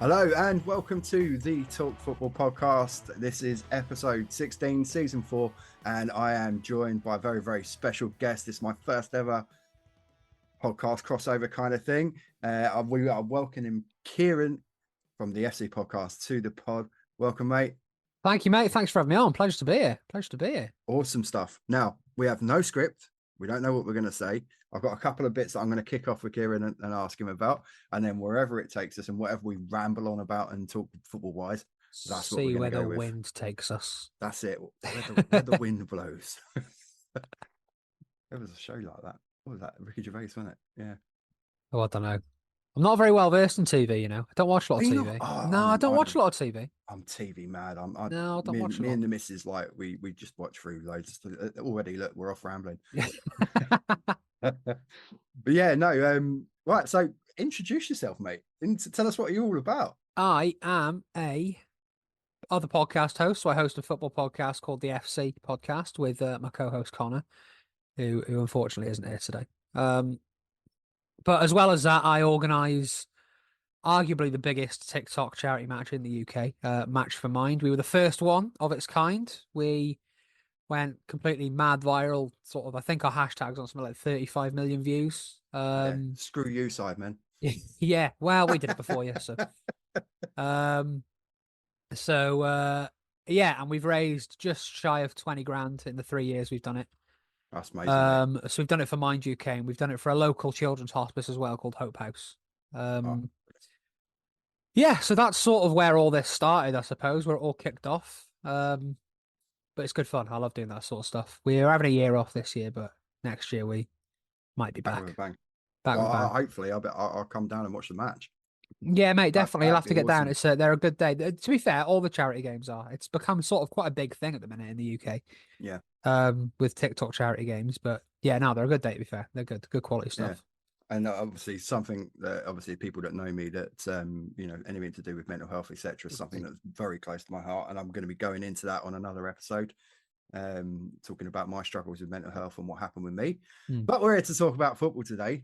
Hello and welcome to the Talk Football Podcast. This is episode 16, season 4, and I am joined by a very, very special guest. This is my first ever podcast crossover kind of thing. We are welcoming Kieran from the FC Podcast to the pod. Welcome, mate. Thank you, mate. Thanks for having me on. Pleasure to be here. Awesome stuff. Now, we have no script. We don't know what we're going to say. I've got a couple of bits that I'm going to kick off with Kieran and ask him about. And then wherever it takes us and whatever we ramble on about and talk football-wise, that's what we're going to go with. See where the wind takes us. That's it. Where the wind blows. There was a show like that. What was that? Ricky Gervais, wasn't it? Yeah. Oh, I don't know. I'm not very well versed in TV, you know. I don't watch a lot of TV. I don't watch a lot of TV. I'm TV mad. I don't watch a lot. Me and the missus, like, we just watch through loads. Already, look, we're off rambling. But yeah, no. Right, so introduce yourself, mate. Tell us what you're all about. I am a other podcast host. So I host a football podcast called the FC Podcast with my co-host Connor, who unfortunately isn't here today. But as well as that, I organise arguably the biggest TikTok charity match in the UK, Match for Mind. We were the first one of its kind. We went completely mad viral, sort of. I think our hashtag's on something like 35 million views. Screw you, Sidemen. Yeah, well, we did it before you, so. Yeah, and we've raised just shy of 20 grand in the 3 years we've done it. That's amazing. So we've done it for Mind UK, and we've done it for a local children's hospice as well called Hope House. Yeah, so that's sort of where all this started, I suppose, where it all kicked off. But it's good fun. I love doing that sort of stuff. We're having a year off this year, but next year we might be back. With a bang. Back with a bang. Hopefully, I'll come down and watch the match. Yeah, mate, definitely. You'll have to get down. Awesome. They're a good day. To be fair, all the charity games are. It's become sort of quite a big thing at the minute in the UK. Yeah. With TikTok charity games, but yeah, no, they're a good day. To be fair, they're good quality stuff. Yeah. And obviously, something that obviously people that know me that anything to do with mental health, etc., is something that's very close to my heart, and I'm going to be going into that on another episode, talking about my struggles with mental health and what happened with me. But we're here to talk about football today.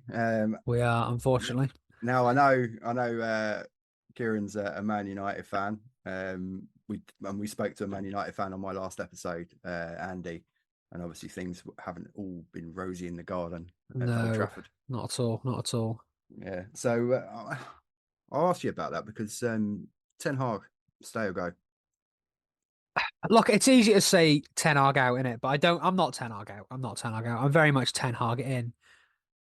We are, unfortunately. Now I know Kieran's a Man United fan. We spoke to a Man United fan on my last episode, Andy, and obviously things haven't all been rosy in the garden at Old Trafford. Not at all. Yeah, so I'll ask you about that because Ten Hag, stay or go? Look, it's easy to say Ten Hag out in it, but I'm not Ten Hag out. I'm very much Ten Hag in.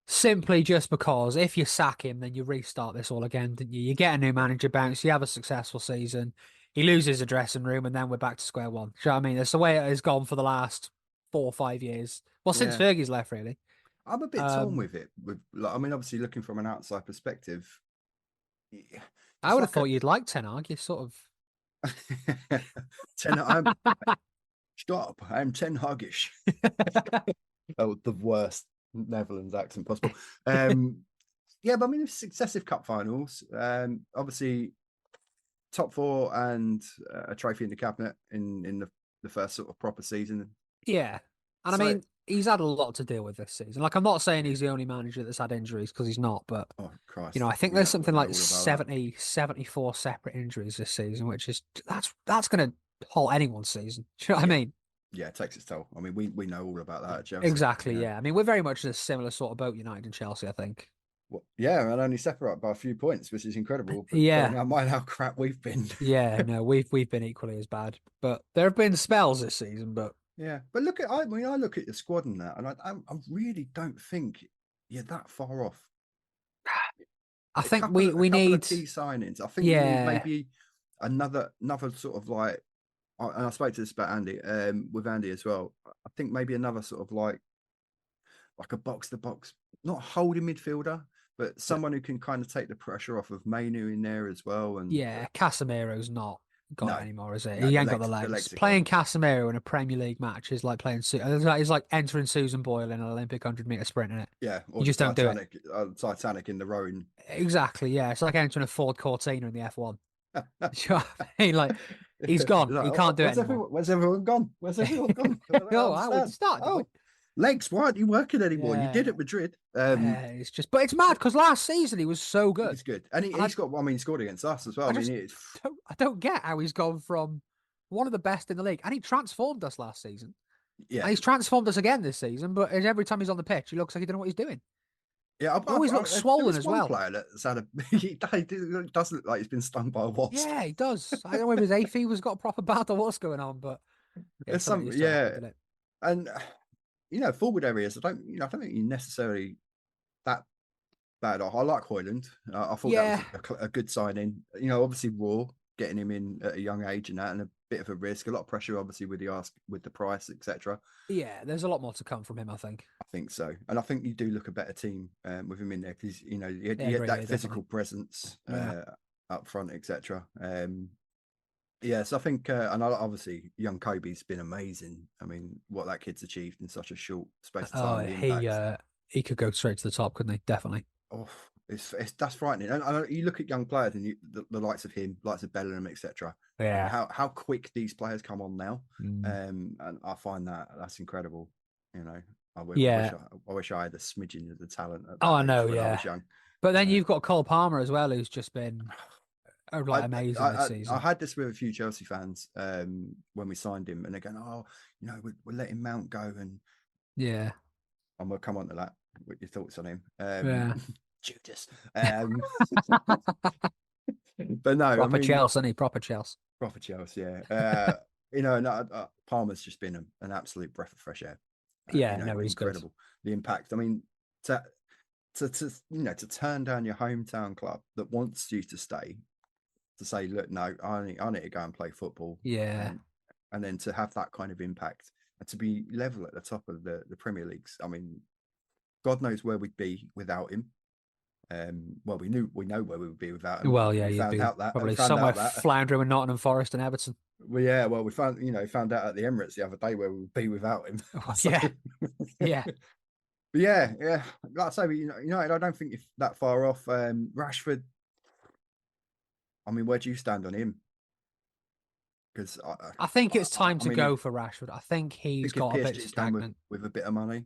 Simply just because if you sack him, then you restart this all again, didn't you? You get a new manager bounce, you have a successful season, he loses a dressing room, and then we're back to square one. Do you know what I mean? That's the way it has gone for the last 4 or 5 years. Well, since Fergie's left, really. I'm a bit torn with it. Obviously, looking from an outside perspective, I would have thought you'd like Ten Hag. You sort of. Stop! I'm Ten Hagish. Oh, the worst Netherlands accent possible. Yeah, but I mean, successive cup finals. Obviously, top 4 and a trophy in the cabinet in the first sort of proper season. Yeah, and I mean, he's had a lot to deal with this season. Like, I'm not saying he's the only manager that's had injuries, because he's not, but I think there's something like 74 separate injuries this season, which is that's going to halt anyone's season. Do you know what I mean? Yeah, it takes its toll. I mean, we know all about that at Chelsea. Exactly, yeah. I mean, we're very much in a similar sort of boat, United and Chelsea, I think. Well, yeah, and only separate by a few points, which is incredible. But yeah, I mind how crap we've been. Yeah, no, we've been equally as bad. But there have been spells this season. But yeah, but I look at the squad and that, and I really don't think you're that far off. I think we need key signings. I think we need maybe another sort of like. And I spoke to this about Andy, with Andy as well. I think maybe another sort of like a box-to-box, not holding midfielder, but someone who can kind of take the pressure off of Mainu in there as well. And Casemiro's not got it anymore, is it? No, he ain't got the legs. Playing Casemiro in a Premier League match is like playing. It's like entering Susan Boyle in an Olympic 100-meter sprint, isn't it? Yeah, you just don't do it. Titanic in the rowing. Exactly. Yeah, it's like entering a Ford Cortina in the F1. You know what I mean? Like, he's gone. He can't do it anymore. Where's everyone gone? Oh, I would start. Oh, Legs, why aren't you working anymore? You did Yeah. at Madrid. It's just, but it's mad because last season he was so He good, was good, and and he's got. I mean, he scored against us as well. I I mean, just I don't get how he's gone from one of the best in the league, and he transformed us last season, yeah, and he's transformed us again this season. But every time he's on the pitch, he looks like he don't know what he's doing. yeah. He always looks There swollen is as one well. player that's had a. He does look like he's been stung by a wasp. Yeah, he does. I don't know if his hay fever's got a proper bad or what's going on, but yeah, There's something some, used to happen, yeah, didn't it? and forward areas. I don't think you necessarily that bad off. I like Hoyland. I thought that was Yeah, a good signing. Obviously Raw getting him in at a young age and that, and a bit of a risk, a lot of pressure, obviously with the price, etc. yeah. There's a lot more to come from him, I think. I think so, and I think you do look a better team with him in there because Yeah, he had agree. that Yeah, physical definitely. presence Yeah. up front, etc. Yeah, so I think, and obviously, young Kobe's been amazing. I mean, what that kid's achieved in such a short space of Oh, time, the impact. he could go straight to the top, couldn't he? Definitely. Oh, it's that's frightening. And you look at young players and the likes of him, likes of Bellingham, etc. And Yeah. how quick these players come on now, Mm. and I find that's incredible. You know, Yeah. I wish I had a smidgen of the talent at Oh, that I age know. when I Yeah. was young. But then Uh, you've got Cole Palmer as well, who's just been like amazing this I season. had this with a few Chelsea fans when we signed him, and they're going, "Oh, we're letting Mount go," Yeah. and we'll come on to that. What your thoughts on him, Yeah. Judas? But no, I Proper mean, Chelsea, isn't he? Proper Chelsea. proper Chelsea. Yeah, no, Palmer's just been an absolute breath of fresh air. Yeah. No, he's good. Incredible the impact. I mean, to turn down your hometown club that wants you to stay, to say, look, no, I need to go and play football, Yeah. and then to have that kind of impact and to be level at the top of the Premier Leagues. I mean, God knows where we'd be without him. Well, we know where we would be without him. Well, yeah, We you'd found be out that. We probably found somewhere out that. floundering with Nottingham Forest and Everton. Well, yeah. Well, we found out at the Emirates the other day where we would be without him. Well, So, yeah. Yeah. but yeah. Like I say, United, I don't think if that far off. Rashford. I mean, where do you stand on him? Because I think it's time I to mean, go for Rashford. I think I he's think if got a bit PSG came stagnant. with a bit of money,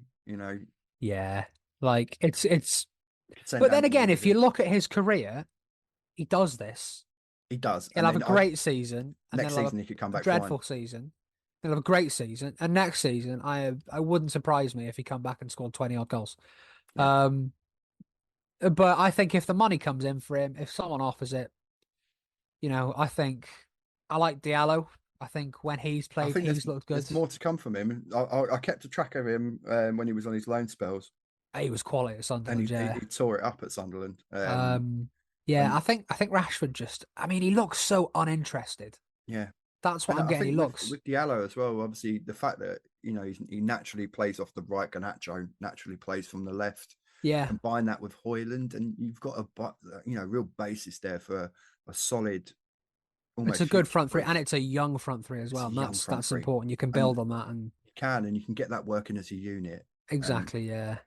Yeah. Like it's send but then Anthony again, with if you him. look at his career, he does this. He does, He'll and have a then great season and then next he'll have season he could come a back flying. dreadful season. He'll have a great season. And next season, I wouldn't surprise me if he come back and scored 20 odd goals. Yeah, Um but I think if the money comes in for him, if someone offers it, I think I like Diallo. I think when he's I played, think he's looked good. there's more to come from him. I kept a track of him when he was on his loan spells, He was quality at and Sunderland, yeah. he tore it up at Sunderland. Yeah, And I think Rashford just I mean, he looks so uninterested. yeah, That's what and I'm I getting. He think looks with Diallo as well. Obviously, the fact that he naturally plays off the right, Garnacho naturally plays from the left. yeah. Combine that with Hoyland, and you've got a real basis there for a solid, It's almost a good front three, and future-proof. it's a young front three as It's well. a And young front that's three, important. You can and build on that and you can get that working as a unit. And exactly, yeah.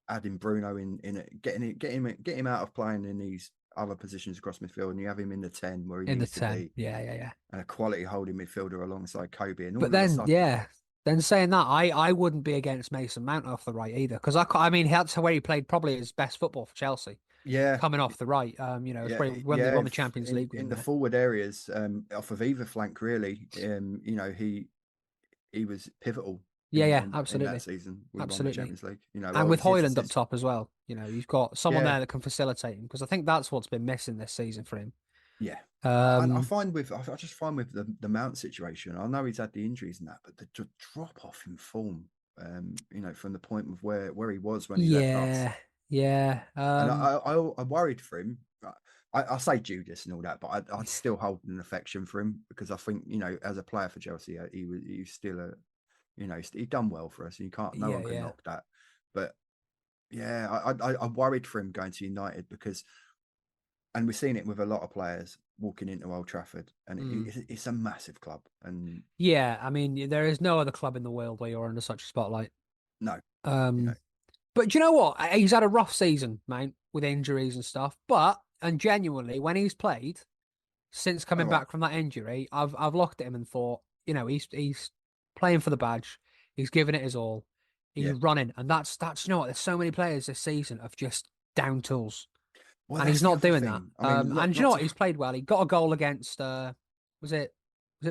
adding Bruno in it, get him out of playing in these other positions across midfield, and you have him in the 10 where he In the needs to 10. be, Yeah, yeah, yeah. and a quality holding midfielder alongside Kobe, and But all of a then, sudden, yeah. Then saying that, I wouldn't be against Mason Mount off the right either, because I mean that's where he played probably his best football for Chelsea, yeah, coming off the right. It's where he won the Champions League with in him the there. forward areas, off of either flank, really, he was pivotal Yeah, yeah, in that absolutely, season. We won the absolutely. Champions League. And with It's his, Hoyland up top as well, you've got someone yeah, there that can facilitate him because I think that's what's been missing this season for him. yeah. I Um, find I just find with the Mount situation, I know he's had the injuries and that, but the drop off in form, from the point of where he was when he left us, yeah, yeah. and I worried for him. I say Judas and all that, but I'd still hold an affection for him because I think as a player for Chelsea, he was still he done well for us, and no Yeah, one can yeah, knock that. But yeah, I worried for him going to United because. And we've seen it with a lot of players walking into Old Trafford, and mm. it's a massive club. And Yeah. I mean, there is no other club in the world where you're under such a spotlight. no, you know, Um, but do you know what? He's had a rough season, mate, with injuries and stuff. And genuinely, when he's played since all coming right, back from that injury, I've looked at him and thought, he's playing for the badge. He's giving it his all. He's running, and that's you know what? There's so many players this season of just down tools, Well, and that's he's the not other doing that. thing. I mean, And you not know to, what? He's played well. He got a goal against was it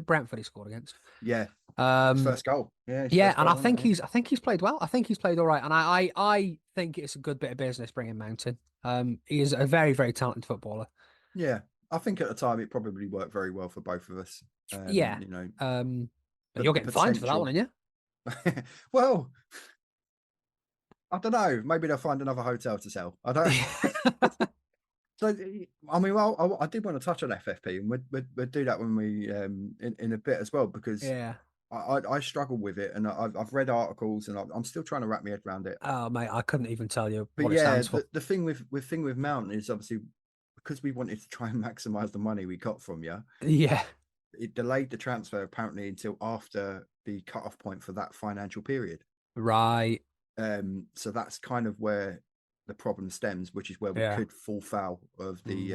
Brentford he scored against? yeah, his Um, first goal. Yeah, his yeah, first and goal, wasn't it? I think he's played well. I think he's played all right, and I think it's a good bit of business bringing Mount in. He is a very very talented footballer. Yeah, I think at the time it probably worked very well for both of us. Yeah. You know, You're the getting fined for that one, potential. aren't you? Well, I don't know. Maybe they'll find another hotel to sell. I don't. So, I mean, well, I did want to touch on FFP, and we'll do that when we in a bit as well, because Yeah. I struggle with it, and I've read articles, and I'm still trying to wrap my head around it. Oh mate, I couldn't even tell you But what it yeah, stands for. the thing with Mountain is obviously because we wanted to try and maximize the money we got from you. Yeah. It delayed the transfer apparently until after the cut-off point for that financial period. Right. So that's kind of where the problem stems, which is where we Yeah. could fall foul of the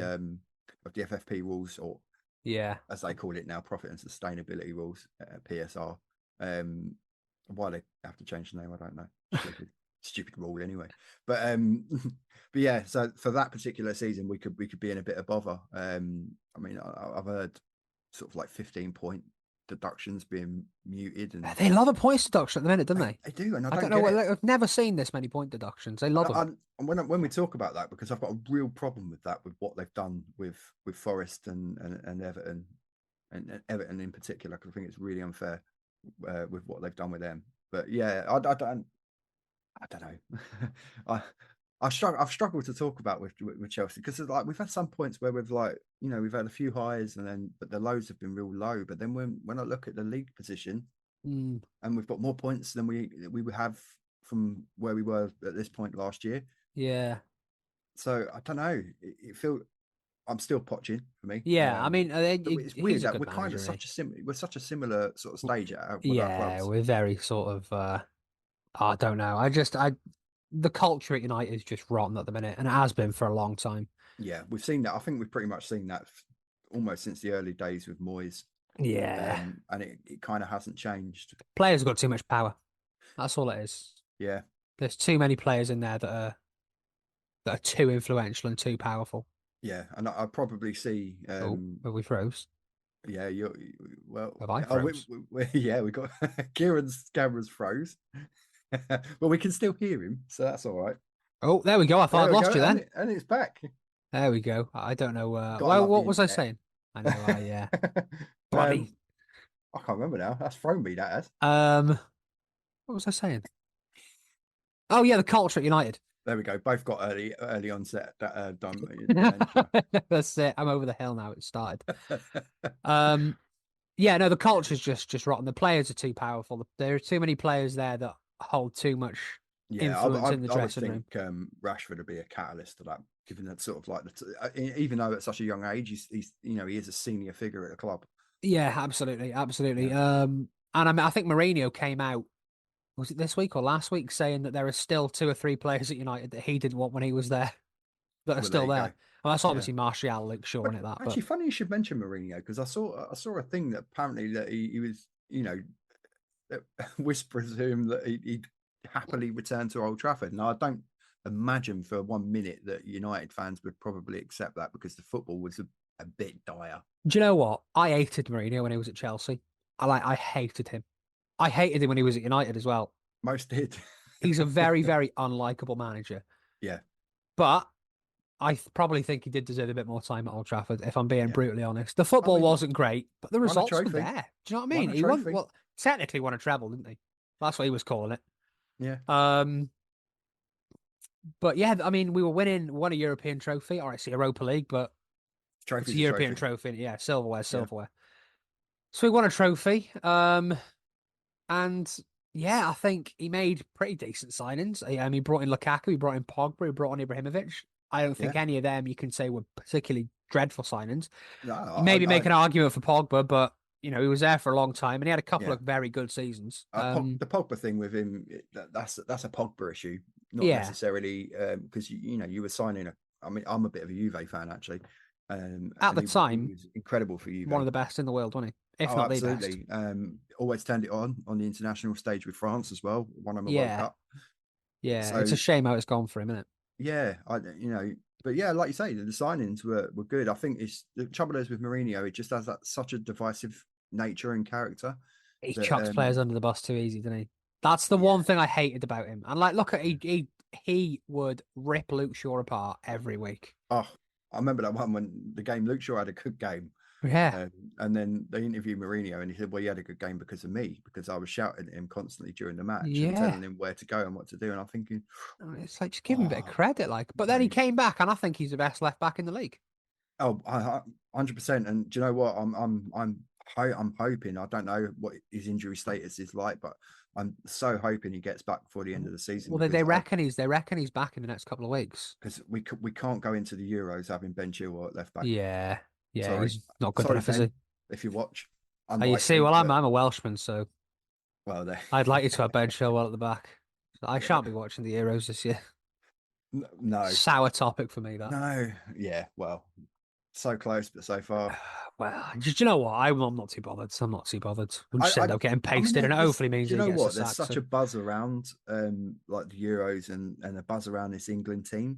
FFP rules, or Yeah. as they call it now, profit and sustainability rules, PSR. Why they have to change the name, I don't know. Stupid rule anyway. But but yeah, so for that particular season, we could be in a bit of bother. I mean, I've heard sort of like 15-point deductions being muted, and They love a points deduction at the minute, don't they? I do, and I I don't don't know. get it. I've never seen this many point deductions. They love them. And when we talk about that, because I've got a real problem with that, with what they've done with Forest and Everton, and Everton in particular, because I think it's really unfair with what they've done with them. But yeah, I don't know. I I've struggled to talk about with Chelsea, because like we've had some points where we've like, you know, we've had a few highs, and then but the lows have been real low. But then when I look at the league position, and we've got more points than we would have from where we were at this point last year. Yeah. So I don't know. It feels I'm still potching for me. Yeah. I mean, But it's weird he's a that good we're kind manager, of isn't he? we're such a similar sort of stage with our Yeah, clubs. we're very sort of. I don't know. The culture at United is just rotten at the minute, and it has been for a long time. Yeah, we've seen that. I think we've pretty much seen that almost since the early days with Moyes. Yeah. And it kind of hasn't changed. Players have got too much power. That's all it is. Yeah, There's too many players in there that are too influential and too powerful. yeah, and I probably see. Oh, have we froze? Yeah, well. Have I Oh, froze? yeah, we got Kieran's cameras froze, but we can still hear him, so that's all right. Oh, there we go. I thought There I'd we lost go, you then. and it's back. There we go. I don't know. Gotta Well, love the what was I internet. saying? I know. Yeah. um, Bloody. I can't remember now. That's thrown me. That has. What was I saying? Oh yeah, the culture at United. There we go. Both got early onset dementia. That's it. I'm over the hill now. It started. Yeah, no, the culture's just rotten. The players are too powerful. There are too many players there that hold too much Yeah, influence in the I would dressing think room. Rashford would be a catalyst to that, given that sort of like even though at such a young age, he's you know, he is a senior figure at the club. Yeah, absolutely, absolutely. Yeah. And I think Mourinho came out, was it this week or last week, saying that there are still two or three players at United that he didn't want when he was there that are Well, there still you there. go. Well, that's Yeah. obviously Martial, Luke Shaw, But and it that. But actually, funny you should mention Mourinho, because I saw a thing that apparently that he was, you know, whispers to him that he'd happily return to Old Trafford. Now, I don't imagine for 1 minute that United fans would probably accept that, because the football was a bit dire. do you know what? I hated Mourinho when he was at Chelsea. I hated him. I hated him when he was at United as well. Most did. He's a very, very unlikable manager. Yeah. But probably think he did deserve a bit more time at Old Trafford, if I'm being Yeah. brutally honest. The I football mean, wasn't great, but the won a results were trophy. there. Do you know what I Won mean? a He won, trophy. well, technically won a treble, didn't he? That's what he was calling it. Yeah. But yeah, I mean, we won a European trophy, or it's a Europa League, but it's a Trophy's a European trophy. trophy. Yeah, silverware, Yeah. silverware. So we won a trophy. And yeah, I think he made pretty decent signings. He brought in Lukaku, he brought in Pogba, he brought in Ibrahimovic. I don't think Yeah. any of them you can say were particularly dreadful signings. No, You maybe make an argument for Pogba, but you know, he was there for a long time and he had a couple yeah. of very good seasons. The Pogba thing with him, that's a Pogba issue, not Yeah. necessarily because you know, you were signing I mean, I'm a bit of a Juve fan actually. At the time, he was incredible for Juve. one of the best in the world, wasn't if Oh, not the best. absolutely. Always turned it on the international stage with France as well. Won him a World Yeah, Cup. yeah. It's So a shame how it's gone for him, isn't it? yeah, but yeah, like you say, the signings were good. I think it's the trouble is with Mourinho, it just has that such a divisive nature and character He that chucks players under the bus too easy, doesn't he? That's the yeah, one thing I hated about him. And like, look at he would rip Luke Shaw apart every week. oh, I remember that one when the game Luke Shaw had a good game. Yeah, And then they interviewed Mourinho and he said, well, he had a good game because of me, because I was shouting at him constantly during the match and yeah. telling him where to go and what to do. And I'm thinking, It's like just give him a bit of oh, credit, like. But you then he know, came back, and I think he's the best left back in the league. oh, 100%. And do you know what? I'm hoping. I don't know what his injury status is like, but I'm so hoping he gets back before the end of the season Well, they because reckon he's back in the next couple of weeks. we can't go into the Euros having Ben Chilwell at left back. Yeah, yeah. Sorry, He's not good sorry, enough, is he? Ben, if you watch, Oh, you see, unlikely, well, I'm but I'm a Welshman, so well, there. I'd like you to have Ben Chilwell at the back. I shan't be watching the Euros this year. No, Sour topic for me, that. no, yeah, well, so close, but so far. Well, do you know what? I'm not too bothered. I'm not too bothered. We'll I, just I, end up getting I mean, pasted, and it there's, hopefully means do you that he know gets the what? There's sack. such So a buzz around, like the Euros and a buzz around this England team.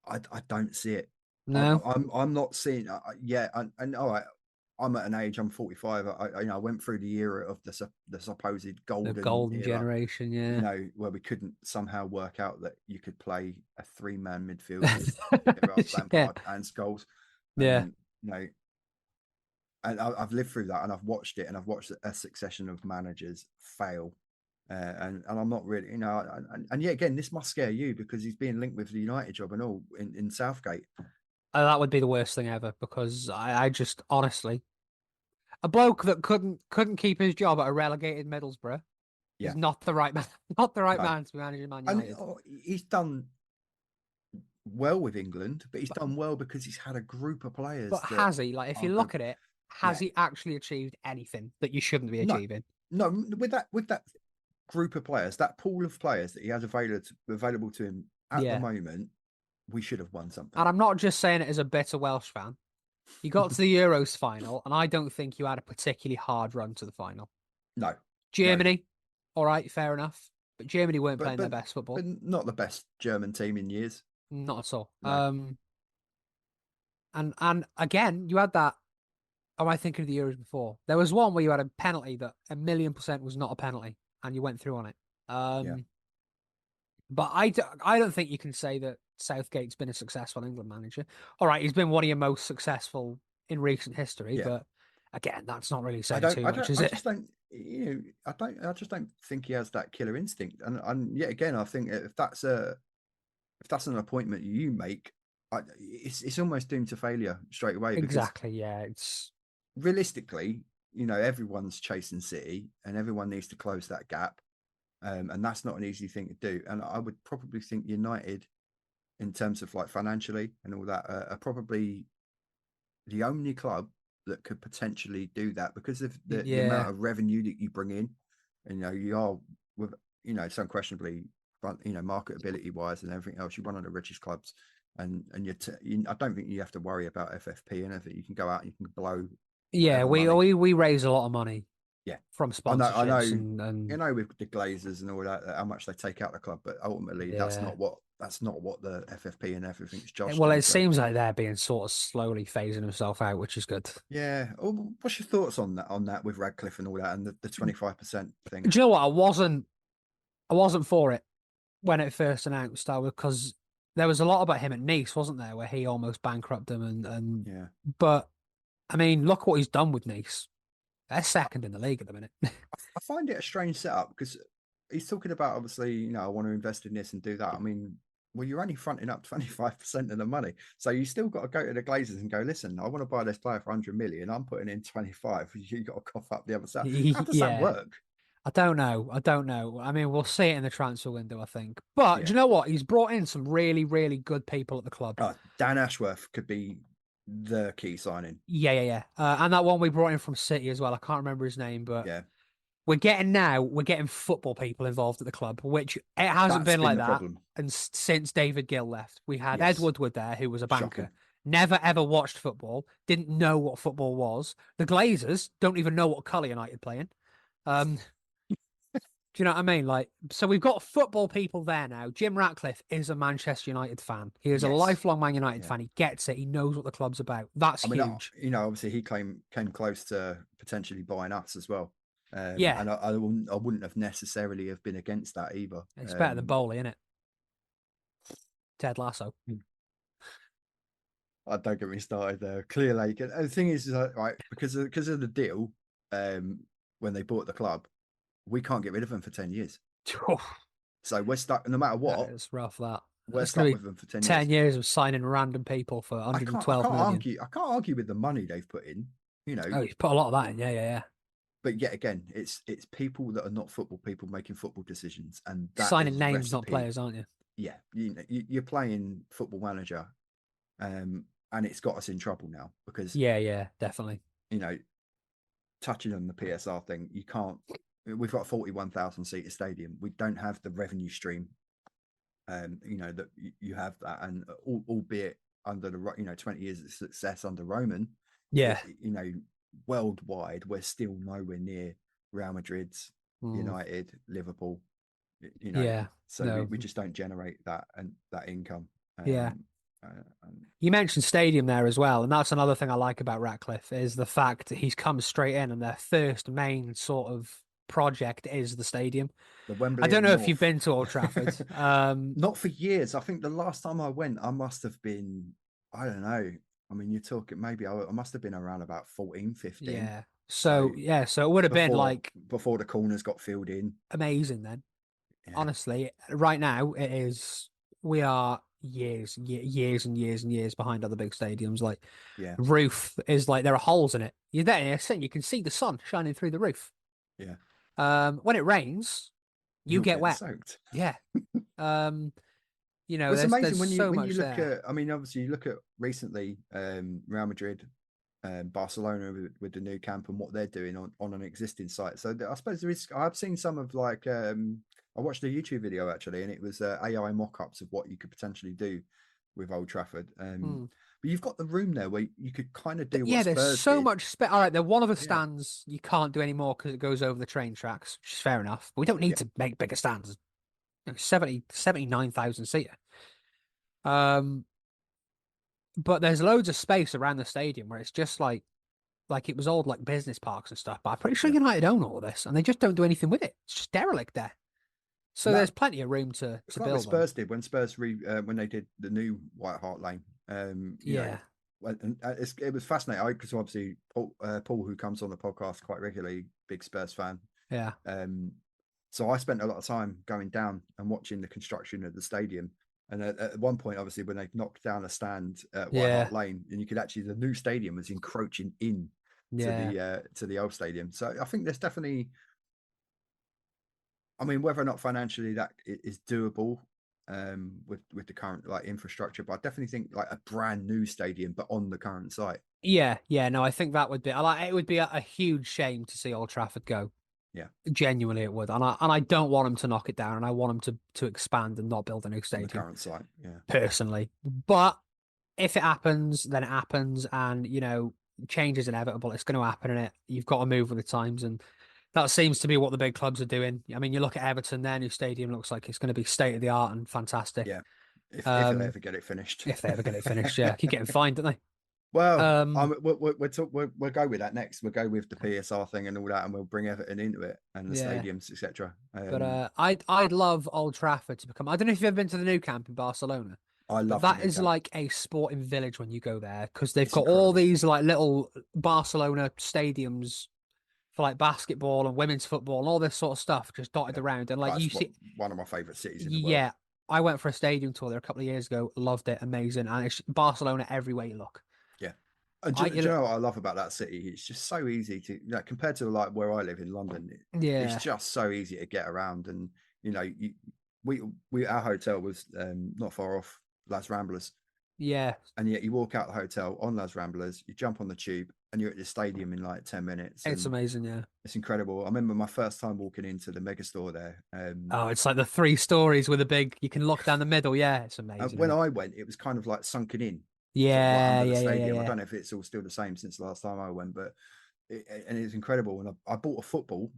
I don't see it. no, I'm not seeing. Yeah, and all right. I'm at an age. I'm 45. I went through the era of the supposed the golden golden era. generation, yeah. Where we couldn't somehow work out that you could play a three-man midfield with Gerrard, Yeah, Lampard, and Scholes, yeah, and and I've lived through that, and I've watched it, and I've watched a succession of managers fail, and I'm not really, and yet again, this must scare you because he's being linked with the United job and all in Southgate. That would be the worst thing ever because I just honestly, a bloke that couldn't keep his job at a relegated Middlesbrough is Yeah, not the right man, not the right no, man to be managing Man and United. he's done well with England, but he's done well because he's had a group of players But that has he? Like, if you are look at it, has yeah, he actually achieved anything that you shouldn't be no, achieving? no, with that group of players, that pool of players that he has available to him at the Yeah. moment, we should have won something. And I'm not just saying it as a bitter Welsh fan. You got to the Euros final, and I don't think you had a particularly hard run to the final. No, no, Germany, all right, fair enough. But Germany weren't but playing their best football. not the best German team in years. Not at all. No, And again, you had that. Am I thinking of the Euros before? There was one where you had a penalty that 1,000,000% was not a penalty, and you went through on it. yeah, But I don't think you can say that Southgate's been a successful England manager. All right, he's been one of your most successful in recent history, yeah. but again, that's not really saying too much, is I it? just don't. I just don't think he has that killer instinct. And yet again, I think if that's an appointment you make, it's almost doomed to failure straight away because Exactly, yeah. It's realistically, everyone's chasing City and everyone needs to close that gap. And that's not an easy thing to do. And I would probably think United, in terms of like financially and all that, are probably the only club that could potentially do that because of the yeah. amount of revenue that you bring in. And, you are with, so unquestionably, marketability wise and everything else, you're one of the richest clubs. And I don't think you have to worry about FFP and everything. You can go out and you can blow Yeah, whatever we money. we raise a lot of money Yeah. from I know, sponsorships and with the Glazers and all that, how much they take out the club, but ultimately that's yeah. not what the FFP and everything's joshed Well, on. it So seems like they're being sort of slowly phasing himself out, which is good. yeah. What's your thoughts on that with Radcliffe and all that and the 25% thing? Do you know what? I wasn't for it when it first announced. Because there was a lot about him at Nice, wasn't there, where he almost bankrupted them and Yeah. but I mean, look what he's done with Nice. They're second in the league at the minute. I find it a strange setup because he's talking about obviously, I want to invest in this and do that. I mean, well, you're only fronting up 25% of the money. So you still got to go to the Glazers and go, listen, I want to buy this player for 100 million. I'm putting in 25. You got to cough up the other side. How does that Yeah. work? I don't know. I don't know. I mean, we'll see it in the transfer window, I think. But do Yeah. you know what? He's brought in some really, really good people at the club. Dan Ashworth could be the key signing. Yeah, yeah, yeah. And that one we brought in from City as well. I can't remember his name, but Yeah. we're getting football people involved at the club, which it hasn't That's been been like the that. problem. And since David Gill left, we had Ed Yes. Woodward there, who was a banker. Shocking. never ever watched football, didn't know what football was. The Glazers don't even know what colour United playing. Do you know what I mean? Like, so we've got football people there now. Jim Ratcliffe is a Manchester United fan. He is a Yes. lifelong Man United Yeah. fan. He gets it. He knows what the club's about. That's I mean, huge. obviously he came close to potentially buying us as well. Yeah, And I wouldn't have necessarily have been against that either. it's better than Bowley, isn't it? Ted Lasso. I don't get me started there. Clear Lake. And the thing is right, because of the deal, when they bought the club, we can't get rid of them for 10 years. So we're stuck, no matter what, It's rough, that. we're It's going stuck to with be them for 10 10 years. years of signing random people for I can't 112 million. argue with the money they've put in, Oh, you've put a lot of that in. Yeah. but yet again, it's people that are not football people making football decisions, and that Signing is a names, not recipe. players, aren't you? Yeah, you're playing Football Manager, and it's got us in trouble now because Yeah, definitely. Touching on the PSR thing, you can't. We've got a 41,000 seater stadium. We don't have the revenue stream, that you have that, and albeit under the 20 years of success under Roman, Yeah. worldwide we're still nowhere near Real Madrid's, United, Liverpool, Yeah. so No. we just don't generate that and that income. Yeah. Uh, You mentioned stadium there as well, and that's another thing I like about Ratcliffe is the fact that he's come straight in and their first main sort of project is the stadium. the I Wembley don't at know if you've North. been to Old Trafford. Not for years. I think the last time I went, I must have been, I don't know. I mean, you're talking maybe I must have been around about 14, 15. Yeah. So So it would have been like before the corners got filled in. amazing then. Yeah. Honestly, right now we are years and years behind other big stadiums. Like Yeah. roof is like there are holes in it. You're there, you can see the sun shining through the roof. Yeah. When it rains, you You're get getting wet. soaked. Yeah. Well, it's amazing there's when you so much look there. at. I mean, obviously, you look at recently Real Madrid, Barcelona with the new camp and what they're doing on an existing site. So I suppose there is. I've seen some of like I watched a YouTube video actually, and it was AI mock-ups of what you could potentially do with Old Trafford. But you've got the room there where you could kind of do what There's Spurs so did. much space. All right, they're one of the Yeah. stands you can't do anymore because it goes over the train tracks, which is fair enough. But we don't need to make bigger stands. 79,000 seater. But there's loads of space around the stadium where it's just like it was old like business parks and stuff. But I'm pretty sure Yeah. United own all of this, and they just don't do anything with it. It's just derelict there. So And there's plenty of room to it's like what build on. Spurs did when Spurs when they did the new White Hart Lane. Yeah. And it was fascinating because obviously Paul, who comes on the podcast quite regularly, big Spurs fan. Yeah. So I spent a lot of time going down and watching the construction of the stadium. And at one point, obviously, when they knocked down a stand at White Hart Lane, and you could actually, the new stadium was encroaching in to the old stadium. So I think there's definitely, I mean, whether or not financially that is doable with the current like infrastructure, but I definitely think like a brand new stadium, but on the current site. Yeah. No, I think that would be. It would be a huge shame to see Old Trafford go. Yeah, genuinely it would, and I don't want them to knock it down, and I want them to expand and not build a new stadium. On the current site, yeah, personally. But if it happens, then it happens, and change is inevitable. It's going to happen, and you've got to move with the times, and that seems to be what the big clubs are doing. I mean, you look at Everton; their new stadium looks like it's going to be state of the art and fantastic. Yeah, if they ever get it finished, if they ever get it finished, yeah, keep getting fined, don't they? Well, we'll go with that next. We'll go with the PSR thing and all that, and we'll bring Everton into it and the stadiums, etc. But I'd love Old Trafford to become. I don't know if you've ever been to the new camp in Barcelona. I love that is like a sporting village when you go there because they've got incredible. all these like little Barcelona stadiums for like basketball and women's football and all this sort of stuff just dotted around. And like you see, one of my favorite cities in the world. Yeah, I went for a stadium tour there a couple of years ago. Loved it, amazing, and it's Barcelona everywhere you look. Yeah. And do you know what I love about that city? It's just so easy to, compared to like where I live in London. It's just so easy to get around, and our hotel was not far off Las Ramblas. Yeah. And yet you walk out the hotel on Las Ramblas, you jump on the tube, and you're at the stadium in like 10 minutes. It's amazing, yeah. It's incredible. I remember my first time walking into the megastore there. It's like the 3 stories with a big, you can look down the middle. Yeah, it's amazing. When I went, it was kind of like sunken in. sort of like Yeah, under the yeah, yeah, yeah, stadium. I yeah. don't know if it's all still the same since the last time I went, but and it's incredible. And I bought a football,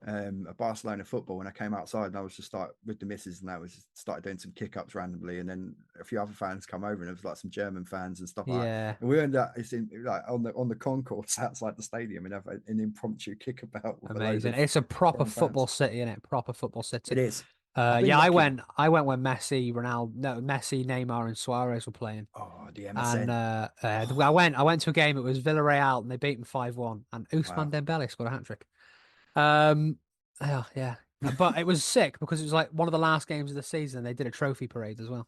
a Barcelona football, and I came outside and I was just like with the missus, and I was just started doing some kick ups randomly, and then a few other fans come over, and it was like some German fans and stuff like that. Yeah. And we ended up it's in, like on the concourse outside the stadium and have an impromptu kickabout with a load Amazing. of It's a proper foreign fans. football city, isn't it? Proper football city. It is. I've been Yeah, lucky. I went when Messi, Ronaldo, no, Messi, Neymar, and Suarez were playing. Oh, the And MSN. I went to a game. It was Villarreal, and they beat them 5-1. And Ousmane Wow. Dembele scored a hat trick. Um, yeah, yeah. But it was sick because it was like one of the last games of the season. They did a trophy parade as well.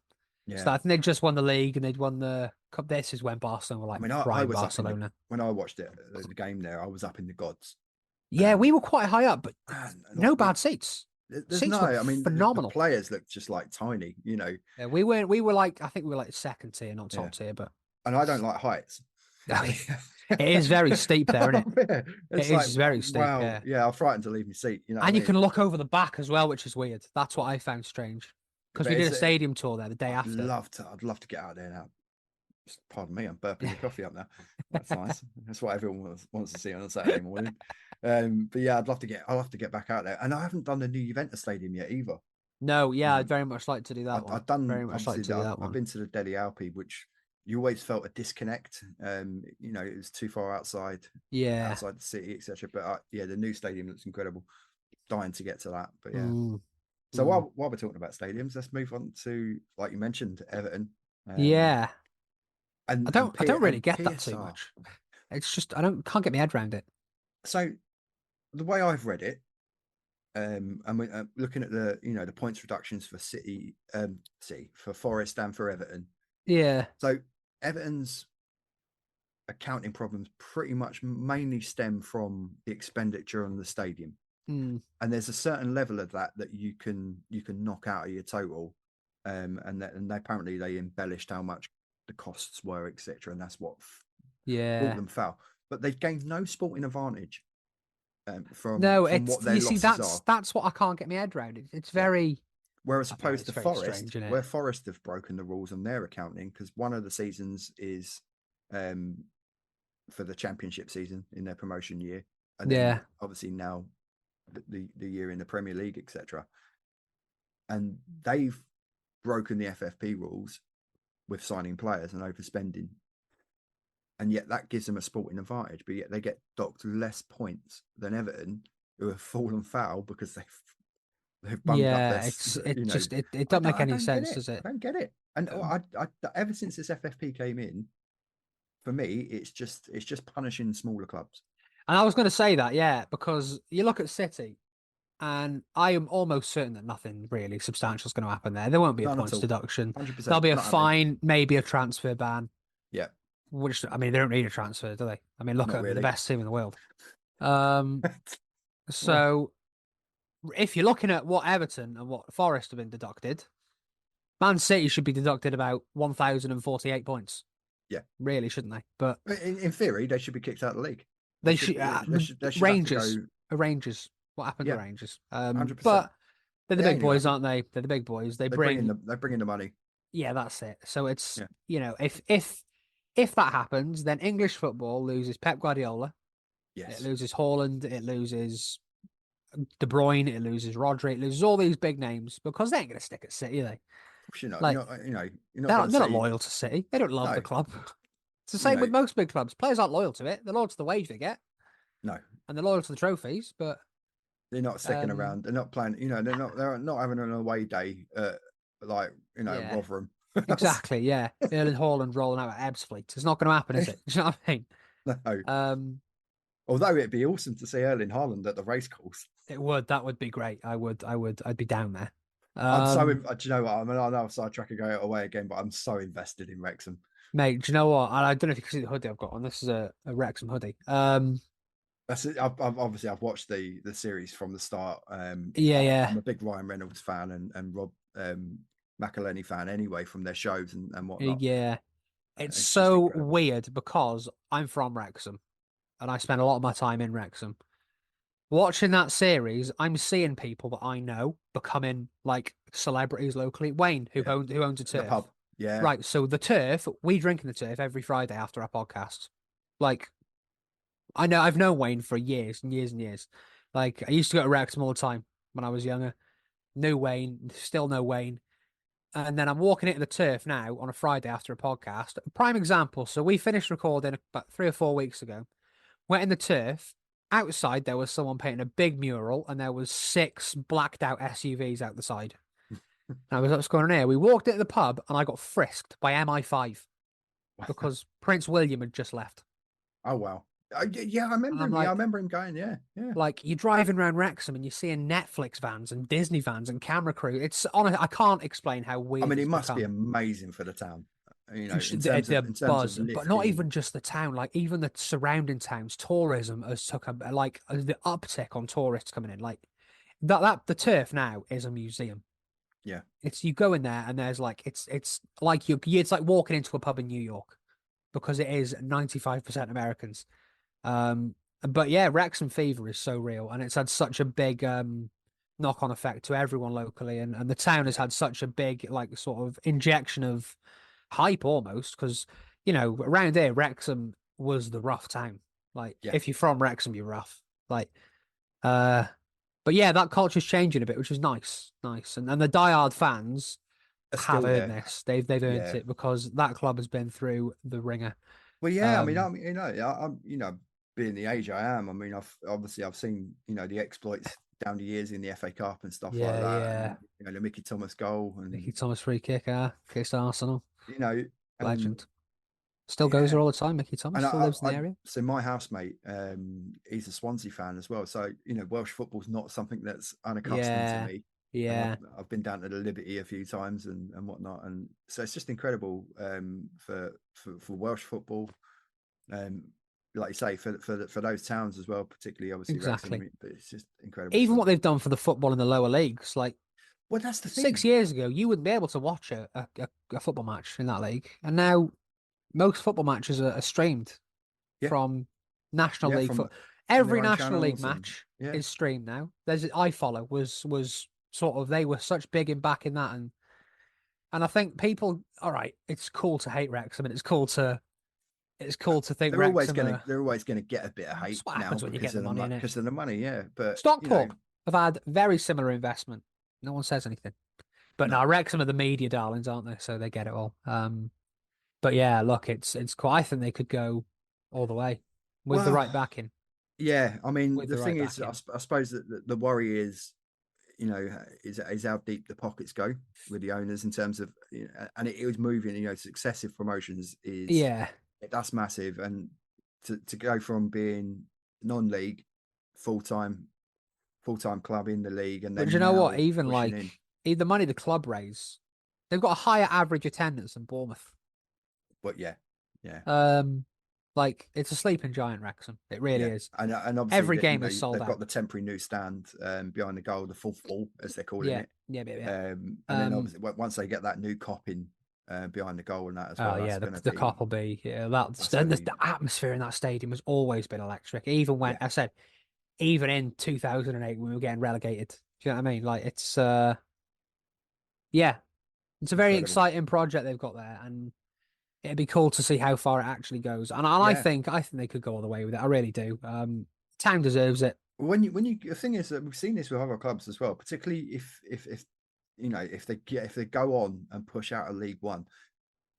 So Yeah. I think they'd just won the league and they'd won the cup. This is when Barcelona were I like mean, I prime was up in the Barcelona. when I watched it the game there. I was up in the gods. Yeah, we Um, were quite high up, but and no like bad seats. there's Seats no. were I mean, the phenomenal. players look just like tiny. You know. Yeah, we weren't. We were like, I think we were like second tier, not Yeah. top tier, but And I don't like heights. it is very steep there, isn't it? Yeah. It It's like is very steep, wow. yeah. Yeah, I'm frightened to leave my seat. You know what And I you mean? can look over the back as well, which is weird. That's what I found strange. Because But we did it's a stadium tour there the day I'd after. love to. I'd love to get out there now. Pardon me, I'm burping the coffee up now. That's nice. That's what everyone wants to see on a Saturday morning. But yeah, I'd love to get back out there. And I haven't done the new Juventus Stadium yet either. No, yeah, I'd Um, very much like to do that one. I've done Very much like obviously to do that. that I've one. been to the Deli Alpi, which you always felt a disconnect. You know, it was too far Yeah. outside the city, etc. But yeah, the new stadium looks incredible. Dying to get to that. But yeah. Mm, So mm. while we're talking about stadiums, let's move on to, like you mentioned, Everton. Um, Yeah. and I don't really and get that too PSR. much. It's just can't get my head around it. So the way I've read it, and we're looking at the the points reductions for City for Forest and for Everton. Yeah. So Everton's accounting problems pretty much mainly stem from the expenditure on the stadium, Mm, and there's a certain level of that you can knock out of your total, and apparently they embellished how much the costs were, etc., and that's what brought yeah. them foul. But they've gained no sporting advantage No, from it's what their you see losses are. that's what I can't get my head around. It's Yeah. very Whereas I don't know, opposed it's to very Forest, strange, isn't it? where Forest have broken the rules on their accounting, because one of the seasons is um, for the championship season in their promotion year, and then Yeah. obviously now the year in the Premier League, etc. And they've broken the FFP rules with signing players and overspending, and yet that gives them a sporting advantage. But yet they get docked less points than Everton, who have fallen foul because they've bumped up Yeah, this. it just it don't make I any don't get sense, it. does it? I don't get it. And Um, ever since this FFP came in, for me, it's just punishing smaller clubs. and I was going to say that, yeah, because you look at City, and I am almost certain that nothing really substantial is going to happen there. There won't be a None at points all. deduction. There'll 100% be a not happening. fine, maybe a transfer ban. Yeah, Which I mean, they don't need a transfer, do they? I mean, look at not them, they're the really. best team in the world. Um, Well, so if you're looking at what Everton and what Forest have been deducted, Man City should be deducted about 1,048 points. yeah. Really, shouldn't they? But In theory, they should be kicked out of the league. they should. They should have to Rangers, go. Rangers. What happened to Yeah, Rangers? 100%. But they're the They big ain't gonna boys, happen. aren't they? They're the big boys. They bring in the money. Yeah, that's it. So it's Yeah. if that happens, then English football loses Pep Guardiola. It Yes. loses Haaland. It loses De Bruyne. It loses Rodri. It loses all these big names because they ain't going to stick at City, are they? Of course you're not. Like You're not going to they're not say loyal to City. They don't love no. the club. It's the You same know, with most big clubs. Players aren't loyal to it. They're loyal to the wage they get, no. and they're loyal to the trophies. But They're not sticking um, around. They're not playing. They're not having an away day. Like yeah, Rotherham. exactly. Yeah, Erling Haaland rolling out at Ebbsfleet. It's not going to happen, is it? Do you know what I mean? No. Um, Although it'd be awesome to see Erling Haaland at the racecourse. it would. That would be great. I'd be down there. I'm so. Do you know what? I mean, I know I'm sidetracking going away again, but I'm so invested in Wrexham. Mate, do you know what? I don't know if you can see the hoodie I've got on. This is a Wrexham hoodie. That's it. I've watched the series from the start. Yeah, yeah, I'm a big Ryan Reynolds fan and Rob McElhenney fan anyway from their shows and whatnot. yeah. It's It's just so incredible. weird because I'm from Wrexham and I spend a lot of my time in Wrexham. Watching that series, I'm seeing people that I know becoming like celebrities locally. Wayne, Yeah, who owns a the turf. pub. Yeah. Right, so the turf, we drink in the turf every Friday after our podcast. Like, I know I've known Wayne for years and years and years. Like, I used to go to Wrexham all the time when I was younger. Knew Wayne, still know Wayne. And then I'm walking into the turf now on a Friday after a podcast. Prime example. So we finished recording about 3 or 4 weeks ago. Went in the turf. Outside, there was someone painting a big mural, and there was 6 blacked out SUVs out the side. And I was, what's going on here? We walked into the pub, and I got frisked by MI5 because Prince William had just left. Oh wow. Yeah, I And remember I'm him. Yeah, I like, remember him going. Yeah, yeah. you're driving around Wrexham and you're seeing Netflix vans and Disney vans and camera crew. It's honest, I can't explain how I weird mean, it it's must be become. amazing for the town. You know, The in terms of buzz, but not lifting. even just the town, like even the surrounding towns, tourism has took a like the uptick on tourists coming in. Like the turf now is a museum. Yeah, It's you go in there and there's like it's like it's like walking into a pub in New York because it is 95% Americans. Um, but yeah, Wrexham fever is so real, and it's had such a big knock-on effect to everyone locally, and the town has yeah, had such a big like sort of injection of hype almost because around here Wrexham was the rough town. Like yeah. if you're from Wrexham, you're rough. Like uh, but yeah, that culture's changing a bit, which is nice, nice, and the diehard fans Are have still earned there. this. They've earned Yeah. it because that club has been through the ringer. Well, yeah. I mean, Um, I'm, being the age I am. I mean, I've seen, the exploits down the years in the FA Cup and stuff like yeah, that, yeah. and the Mickey Thomas goal, and Nicky Thomas free kick, against Arsenal. you know, and Legend. Still goes yeah, there all the time. Mickey Thomas and still lives in the I area. so my housemate, he's a Swansea fan as well. So Welsh football's not something that's unaccustomed to Yeah. me. And Yeah. I've been down to the Liberty a few times and whatnot, and so it's just incredible for Welsh football. Um, like you say, for those towns as well, particularly obviously Wrexham. I Exactly. mean, but it's just incredible Even stuff. what they've done for the football in the lower leagues, like Well, that's the 6 years ago, you wouldn't be able to watch a football match in that league. And now most football matches are streamed Yeah, from National yeah, League from foot. Every their own National League channels and match yeah. is streamed now. There's iFollow was sort of they were such big in back in that and I think people all right, it's cool to hate Wrexham and it's cool to think Wrexham are They're always gonna get a bit of that's hate what now happens when you get the money in it. because of the money. Yeah, but Stockport have had very similar investment. No one says anything. But no. now Wrexham are the media darlings, aren't they? So they get it all. But yeah, look, it's quite I think they could go all the way with the Well, right backing. yeah. I mean, With the the right thing is, backing. I suppose that the worry is, is how deep the pockets go with the owners in terms of, and it was moving. Successive promotions is Yeah. that's massive, and to go from being non-league full time club in the league, and But you then know what? now Even pushing in. like the money the club raise, they've got a higher average attendance than Bournemouth. But yeah, yeah, Um, like it's a sleeping giant, Wrexham. It really yeah, is. and obviously Every that game is sold they've got out. the temporary new stand behind the goal, the fourth wall as they're calling Yeah, it. yeah, yeah, yeah. And then obviously once they get that new cop in behind the goal and that as Oh well, yeah, that's the going to the be cop will be that's that's going to the be atmosphere in that stadium has always been electric. Even when yeah, I said even in 2008 when we were getting relegated. Do you know what I mean? Like it's yeah, it's a very incredible. exciting project they've got there, and it'd be cool to see how far it actually goes. And Yeah. I think they could go all the way with it. I really do. Town deserves it. When you the thing is that we've seen this with other clubs as well, particularly if if they go on and push out of League One.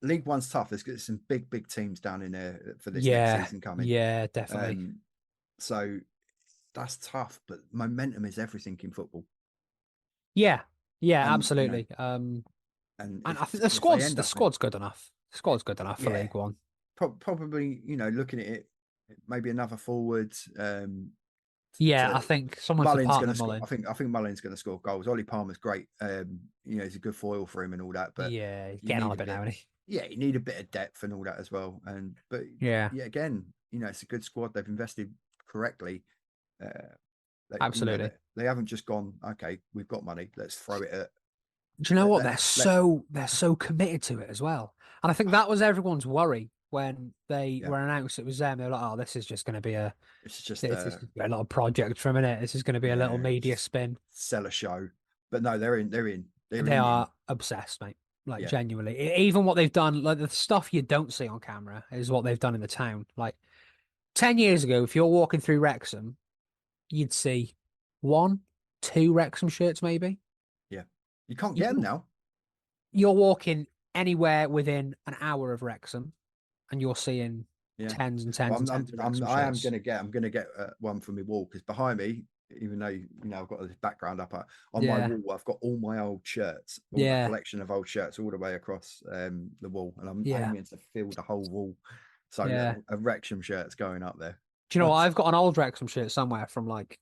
League One's tough. There's some big teams down in there for this next Yeah, season coming. yeah, definitely. Um, so that's tough, but momentum is everything in football. Yeah, yeah, And absolutely. and And I think if they end the up in squad's good enough. The squad's good enough for yeah, League One. probably looking at it, maybe another forward. Yeah, I To think someone to Mullins going partner to score. Mullin. I think Mullins going to score goals. Ollie Palmer's great. He's a good foil for him and all that. But Yeah, he's you getting on need a a bit bit. now, isn't he? Yeah, you need a bit of depth and all that as well. And but Yeah, yeah, again, it's a good squad. They've invested correctly. Uh, absolutely. they haven't just gone. Okay, we've got money. Let's throw it at. Do you know what? Let They're so committed to it as well. And I think that was everyone's worry when they yeah. were announced it was them. They were like, "Oh, this is just going to be It's just this is a little project for a minute. This is going to be a little yeah, media just spin." sell a show. But no, they're in. They're in. They're They in. are obsessed, mate. Like Yeah, genuinely, even what they've done, like the stuff you don't see on camera is what they've done in the town. Like 10 years ago, if you're walking through Wrexham, you'd see one, two Wrexham shirts, maybe. yeah. You can't get them You, now. you're walking anywhere within an hour of Wrexham and you're seeing Yeah. tens and Well, tens and tens of Wrexham shirts. I'm gonna get one from my wall because behind me, even though I've got this background up on my Yeah. wall, I've got all my old shirts, all a Yeah. collection of old shirts all the way across the wall, and I'm Yeah. aiming to fill the whole wall. So Yeah. a Wrexham shirt's going up there. Do you know what? But I've got an old Wrexham shirt somewhere from like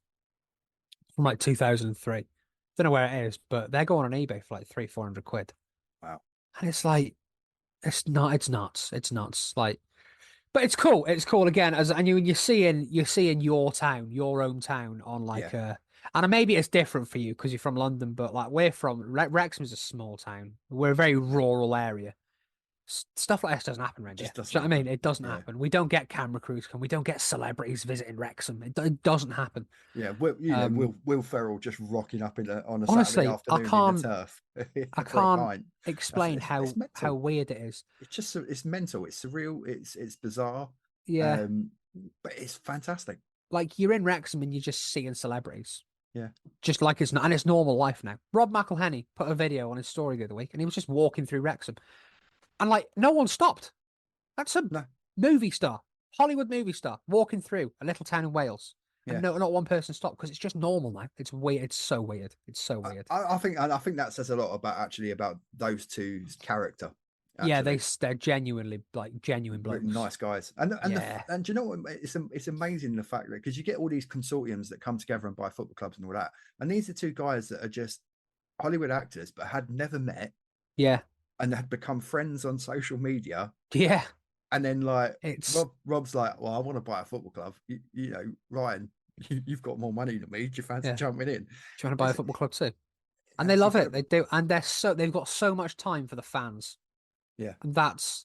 2003. Don't know where it is, but they're going on eBay for like 300-400 quid. wow, And it's like, it's nuts. It's nuts. Like, but it's cool. It's cool again. And you're seeing your town, your own town on yeah, like and maybe it's different for you because you're from London, but like we're from Wrexham's a small town. We're a very rural area. Stuff like this doesn't happen it around here. just doesn't Do you know what I happen. mean? It doesn't Yeah, happen. We don't get camera crews come. We don't get celebrities visiting Wrexham. It doesn't happen. yeah. Um, Will Ferrell just rocking up on a Saturday honestly, I afternoon in the can't turf I for a can't pint. explain It's how mental. weird it is. It's just it's mental. It's surreal. It's bizarre. Yeah, Um, but it's fantastic. like you're in Wrexham and you're just seeing celebrities. Yeah. Just like it's not, and it's normal life now. Rob McElhenney put a video on his story the other week, and he was just walking through Wrexham, and like no one stopped. That's a No. movie star, Hollywood movie star, walking through a little town in Wales, and Yeah. no, not one person stopped because it's just normal now. It's weird. It's so weird. It's so weird. I think that says a lot about those two's character. Yeah, Actually, they're genuinely like genuine really blokes. nice guys, Yeah, and do you know what? It's amazing the fact that because you get all these consortiums that come together and buy football clubs and all that, and these are two guys that are just Hollywood actors but had never met yeah, and had become friends on social media. yeah. And then like It's Rob's like, well, I want to buy a football club. Ryan, you've got more money than me. Do you fancy yeah. jumping in? Do you want to buy a It's football club too? And they That's love it. incredible. They do, and they've got so much time for the fans, Yeah, and that's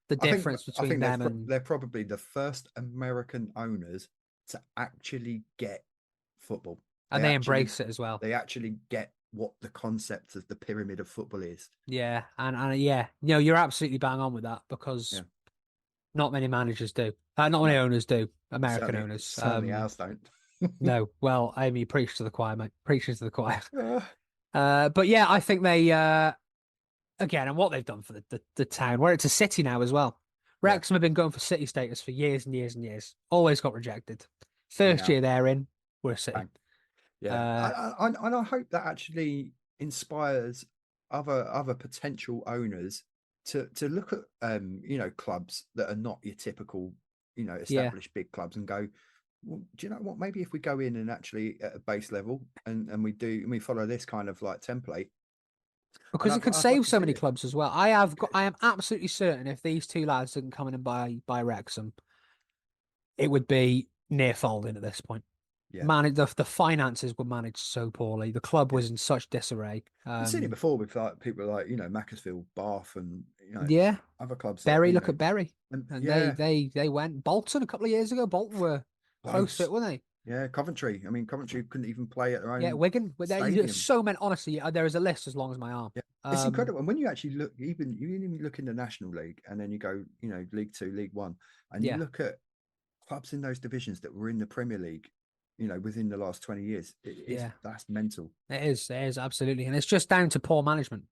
the difference I between think them and they're probably the first American owners to actually get football. they embrace it as well. They actually get what the concept of the pyramid of football is. Yeah, and yeah, you're absolutely bang on with that because Yeah, not many managers do. Not many no, owners do. American owners. certainly ours don't. No. Well, I mean, preach to the choir, mate. Preaching to the choir. Uh, But yeah, I think they again, and what they've done for the town, where it's a city now as well. yeah, Wrexham have been going for city status for years and years and years. Always got rejected. and First now year they're in, we're a city. bang. Yeah, Uh, and I hope that actually inspires other potential owners to look at clubs that are not your typical yeah, established big clubs and go, well, do you know what? Maybe if we go in and actually at a base level and we follow this kind of like template, and because it could I'd love save to so see many it. clubs as well. I am absolutely certain if these two lads didn't come in and buy Wrexham, it would be near folding at this point. Yeah, The finances were managed so poorly. The club yeah. was in such disarray. I've seen it before with like people like Macclesfield, Bath, and Yeah, other clubs that Bury, look at Bury. and And yeah, they went Bolton a couple of years ago. Bolton were close to loads. it, weren't they? Yeah, Coventry. I mean, Coventry couldn't even play at their Yeah, own Wigan. There's stadium. so many. Honestly, there is a list as long as my arm. Yeah, it's incredible. And when you actually look, even look in the National League, and then you go, League Two, League One, and you Yeah, look at clubs in those divisions that were in the Premier League, within the last 20 years, yeah, that's mental. it is. It is absolutely, and it's just down to poor management.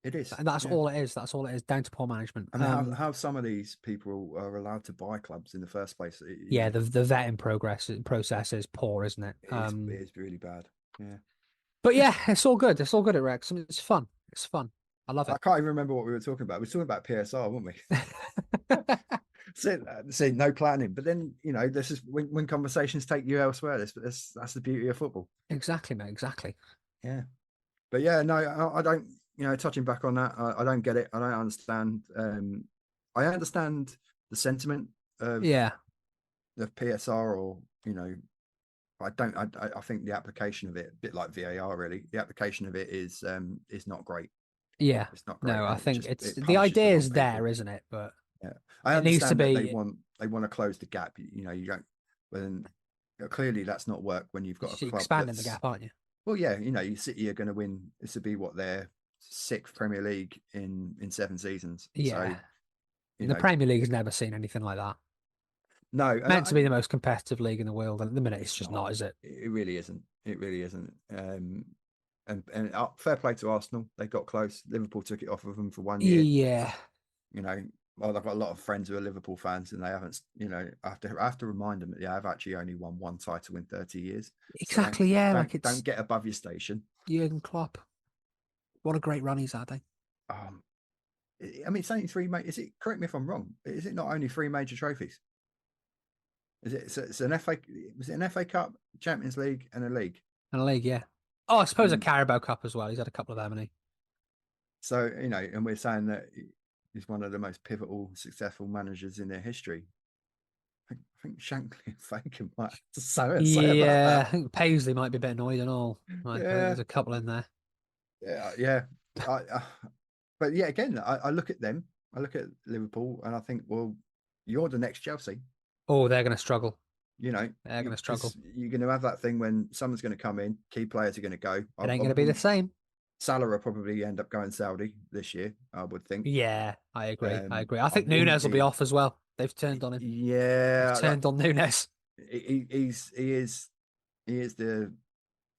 It is. And that's Yeah. all it is. That's all it is. Down to poor management. And how some of these people are allowed to buy clubs in the first place, Yeah, the vetting process is poor, isn't it? it is really bad. Yeah. But yeah, it's all good. It's all good at Wrexham. It's fun. It's fun. I love I it. can't even remember what we were talking about. We were talking about PSR, weren't we? See, no planning. But then, this is when conversations take you elsewhere. That's the beauty of football. Exactly, mate. Exactly. Yeah. But yeah, no, I don't, touching back on that, I don't get it. I don't understand. I understand the sentiment of Yeah, the PSR or, I don't, I think the application of it, a bit like VAR really, the application of it is not great. yeah. It's not great. No, I And think it the punishes the idea wrong is people. there, isn't it? But Yeah. I it needs to understand that be. they want to close the gap. You don't, when clearly that's not work when you've got a club Expanding the that's, gap, aren't you? well, yeah, City are going to win. This will be what their 6th Premier League in 7 seasons. Yeah. So, The Premier League has never seen anything like that. no, and Meant to be the most competitive league in the world, and at the minute it's just not, is it? It really isn't. It really isn't. And fair play to Arsenal. They got close. Liverpool took it off of them for 1 year. Yeah. Well, I've got a lot of friends who are Liverpool fans, and they haven't. I have to remind them that I've actually only won 1 title in 30 years. Exactly. So yeah. don't get above your station. Jurgen Klopp. What a great run he's had, eh? I mean, it's only 3. Is it? Correct me if I'm wrong. Is it not only 3 major trophies? Is it? It's an FA. Was it an FA Cup, Champions League, and a league? And a league, yeah. Oh, I suppose a Carabao Cup as well. He's had a couple of them, hasn't he? So, and we're saying that he's one of the most pivotal, successful managers in their history. I think Shankly and Fagan might have to say about that. I think Paisley might be a bit annoyed and all. Like, there's a couple in there. Yeah. But yeah, again, I look at them. I look at Liverpool, and I think, well, you're the next Chelsea. Oh, they're going to struggle. They're going to struggle. You're going to have that thing when someone's going to come in, key players are going to go. It ain't going to be the same. Salah will probably end up going Saudi this year, I would think. Yeah, I agree. I think Nunes will be off as well. They've turned on him. Yeah, they've turned on Nunes. He is the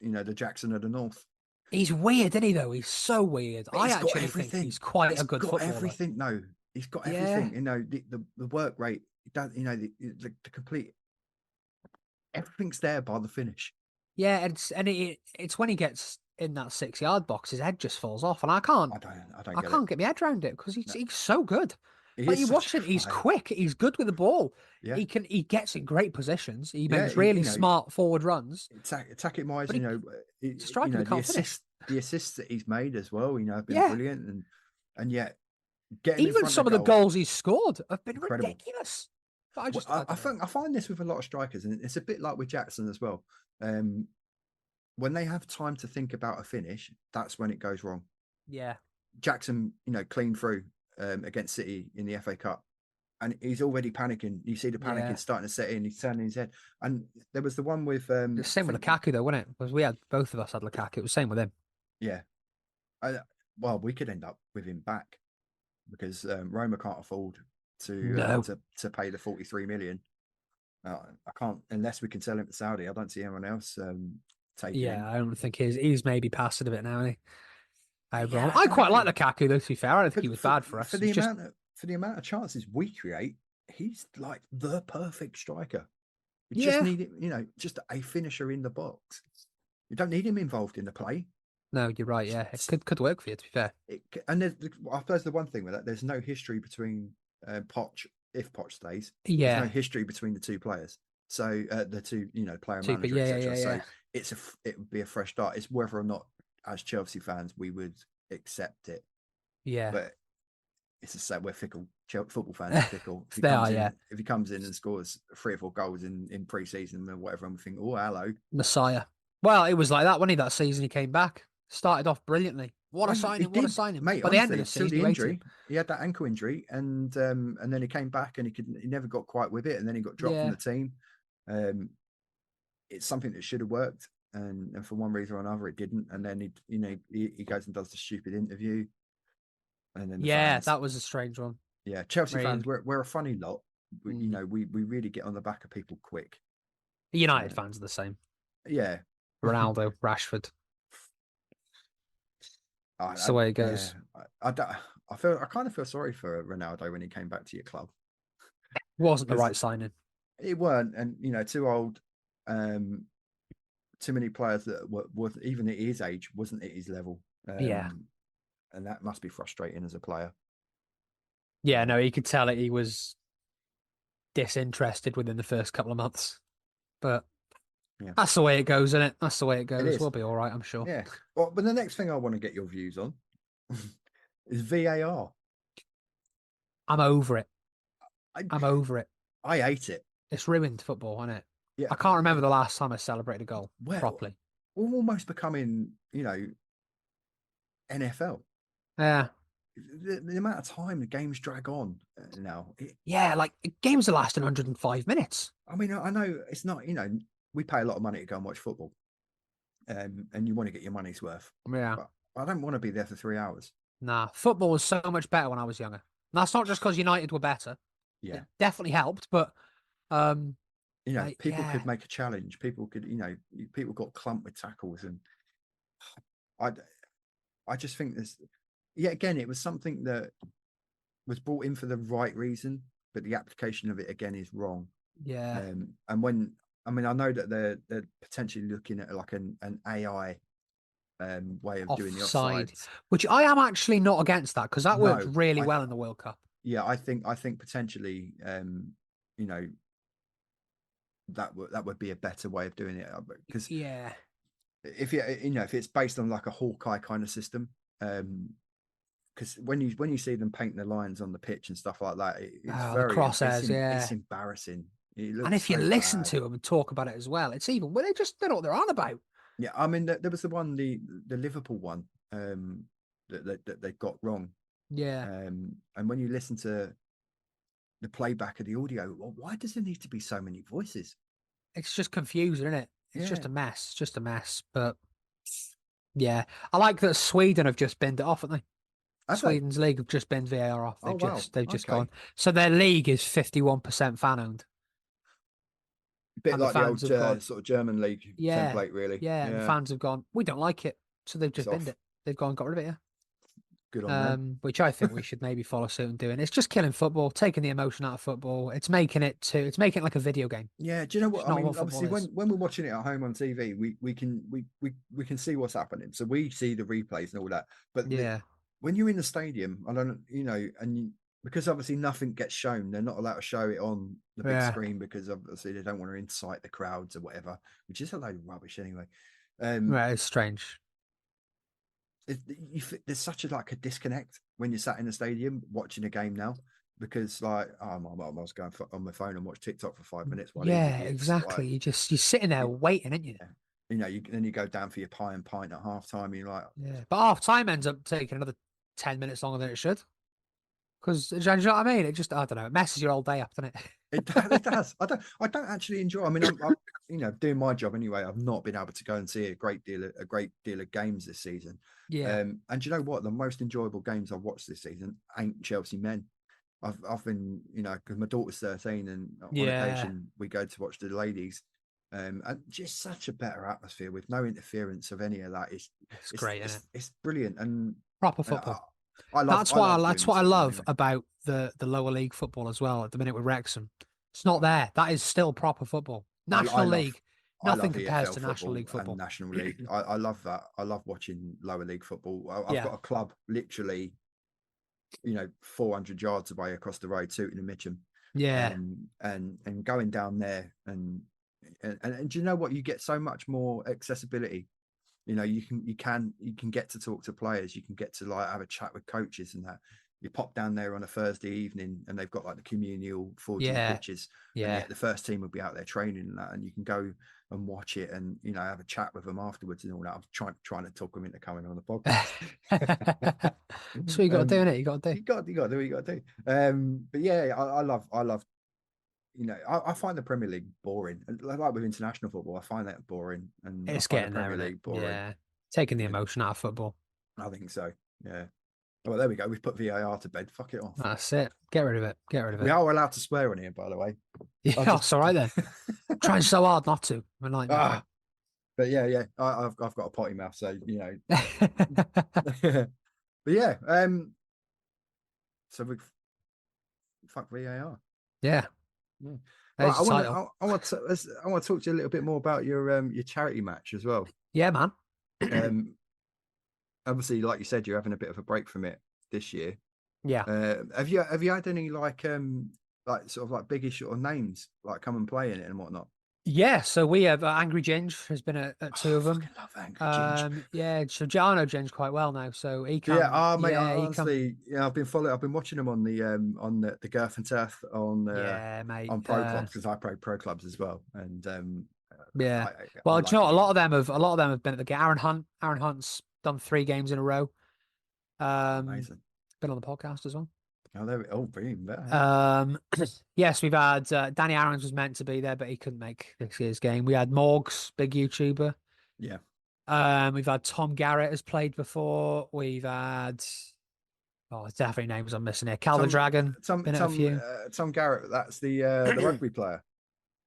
the Jackson of the North. He's weird, isn't he? Though he's so weird. I actually think he's quite a good footballer. Everything. No, he's got everything. The work rate. The complete. Everything's there by the finish. Yeah, it's when he gets in that 6-yard box, his head just falls off, and I can't get my head around it because he's so good. Like you watch him, he's quick, he's good with the ball. Yeah. He gets in great positions. He makes really smart forward runs. Attacking wise, the assists that he's made as well, have been brilliant, and yet even some of the goals he's scored have been incredible. Ridiculous. I find this with a lot of strikers, and it's a bit like with Jackson as well. When they have time to think about a finish, that's when it goes wrong. Yeah. Jackson, clean through against City in the FA Cup, and he's already panicking. You see the panic starting to set in. He's turning his head. And there was the one with the same with Lukaku though, wasn't it? Because both of us had Lukaku. It was the same with him. Yeah. Well, we could end up with him back because Roma can't afford to pay the 43 million. I can't unless we can sell him to Saudi. I don't see anyone else taking him. I don't think he's maybe passing a bit now, isn't he? I quite like Lukaku though, to be fair. I don't think he was bad for us. For the amount of chances we create, he's like the perfect striker. We just need it, just a finisher in the box. You don't need him involved in the play. No, you're right. Yeah, it could work for you, to be fair. And I suppose the one thing with that, there's no history between Poch, if Poch stays. Yeah, there's no history between the two players. So the two, player manager, etc. So it would be a fresh start. It's whether or not, as Chelsea fans, we would accept it. Yeah, but it's just that we're fickle. Football fans are fickle. If he comes in and scores 3 or 4 goals in pre-season or whatever, I'm thinking, oh, hello, Messiah. Well, it was like that when that season he came back. Started off brilliantly. What a signing! What a signing! Mate, by the end of the season, he had that ankle injury, and then he came back and he never got quite with it, and then he got dropped from the team. It's something that should have worked, and for one reason or another, it didn't. And then he goes and does the stupid interview, and then that was a strange one. Yeah, Chelsea fans, we're a funny lot. We really get on the back of people quick. United fans are the same. Yeah, Ronaldo, Rashford. That's the way it goes. I kind of feel sorry for Ronaldo when he came back to your club. It wasn't the right signing. It weren't, and too old. Too many players that were even at his age wasn't at his level. And that must be frustrating as a player. Yeah, no, you could tell it. He was disinterested within the first couple of months, but that's the way it goes, isn't it? That's the way it goes. We'll be all right, I'm sure. Yeah. Well, but the next thing I want to get your views on is VAR. I'm over it. I'm over it. I hate it. It's ruined football, isn't it? Yeah. I can't remember the last time I celebrated a goal properly. We're almost becoming, NFL. Yeah. The amount of time the games drag on now. Like games are lasting 105 minutes. I mean, I know it's not, we pay a lot of money to go and watch football. And you want to get your money's worth. Yeah. But I don't want to be there for 3 hours. Nah, football was so much better when I was younger. And that's not just because United were better. Yeah. It definitely helped, but um, People yeah, could make a challenge. People could, people got clumped with tackles, and I, I just think this. Yeah, again, it was something that was brought in for the right reason, but the application of it again is wrong. yeah, And when I know that they're potentially looking at like an AI way of doing the offside, offsides. which I am actually not against that because that worked No, really I well in the World Cup. yeah, I think potentially you know that would be a better way of doing it because Yeah. if if it's based on like a Hawkeye kind of system, because when you see them paint the lines on the pitch and stuff like that, it's Oh, the very crosshairs, it's yeah. embarrassing. It And looks if you so listen bad. to them and talk about it as well, it's even well, they know what they're on about. Yeah, I mean there was the Liverpool one that they got wrong, Yeah. and when you listen to the playback of the audio, well, why does there need to be so many voices? It's just confusing, isn't it? It's just Yeah, a mess. It's just a mess. But yeah, I like that Sweden have just binned it off, haven't they? have they? Sweden's league have just binned VAR off. Oh wow, They've just okay. gone. So their league is 51% fan owned, Bit and the like the fans old have gone, sort of German league yeah, template, really. yeah, and the Yeah, fans have gone, we don't like it, so they've it's just binned off. it. They've gone, got rid of it. Yeah. Good on them. Which I think we should maybe follow suit in doing. It's just killing football, taking the emotion out of football. It's making it like a video game. Yeah, do you know It's what I not mean? what football Obviously, when is. when we're watching it at home on TV, we can see what's happening, so we see the replays and all that. But Yeah, when you're in the stadium, I don't, because obviously nothing gets shown, they're not allowed to show it on the big yeah, screen because obviously they don't want to incite the crowds or whatever, which is a load of rubbish anyway. Um, right. It's strange. there's such a disconnect when you're sat in the stadium watching a game now because I was going on my phone and watch TikTok for 5 minutes while these Yeah, idiots exactly. You're sitting there waiting, aren't you? yeah. Then you go down for your pie and pint at half time. You're like, Yeah, but half time ends up taking another 10 minutes longer than it should. Because do you know what I mean? It just I don't know. It messes your whole day up, doesn't it? it does. I don't actually enjoy. I mean, I'm doing my job anyway. I've not been able to go and see a great deal of games this season. Yeah, And you know what? The most enjoyable games I've watched this season ain't Chelsea men. I've been, because my daughter's 13, and on yeah. occasion we go to watch the ladies. And just such a better atmosphere with no interference of any of that. It's great, isn't it? It's brilliant, and, Proper and football. I love That's women's what I football love anyway. about the lower league football as well. At the minute with Wrexham, it's not there. That is still proper football. I, I National love League, I nothing love compares EFL to National football League and football. National League. I love that. I love watching lower league football. I've Yeah, got a club literally, 400 yards away across the road, Tooting and Mitcham, yeah, and going down there and do you know what? You get so much more accessibility. You can get to talk to players. You can get to like have a chat with coaches and that. You pop down there on a Thursday evening and they've got like the communal 4G yeah, pitches, and yeah. the first team will be out there training and that, and you can go and watch it and have a chat with them afterwards and all that. I'm trying to talk them into coming on the podcast. That's what you got to do, innit? You got to do. You got to do what you got to do. But yeah, I love. I find the Premier League boring. Like with international football, I find that boring, and I It's find the getting there, Premier isn't it? League boring. Yeah, taking the emotion out of football. I think so. Yeah. Well, there we go. We've put VAR to bed. Fuck it off. That's it. Get rid of it. Get rid of We it. are allowed to swear on here, by the way. Yeah, I just it's all right then. Trying so hard not to. I'm a nightmare. ah, but yeah. I've got a potty mouth, so but yeah. So we fuck VAR. Yeah, Yeah. Right. there's your title. I want to talk to you a little bit more about your charity match as well. Yeah, man. Um, obviously, like you said, you're having a bit of a break from it this year. Yeah. Have you had any like sort of like biggish sort of names like come and play in it and whatnot? Yeah, so we have Angry Ginge has been at two Oh, I of them. fucking love Angry Ginge. Yeah, so I know Ginge quite well now, so he Yeah, come. mate. Yeah, he come. Honestly, yeah, I've been watching him on the Girth and Turf Yeah, mate. on pro clubs because I play pro clubs as well, and Yeah. I Well, do you like know what? it. A lot of them have been at the game. Aaron Hunt's done 3 games in a row. Amazing. Been on the podcast as well. Oh, there we. Oh, brilliant. Yes, we've had Danny Aaron's was meant to be there, but he couldn't make this year's game. We had Morgs, big YouTuber. Yeah. We've had Tom Garrett has played before. We've had there's definitely names I'm missing here. Cal the Tom Dragon, Tom been at a Tom few. Tom Garrett. That's the rugby player.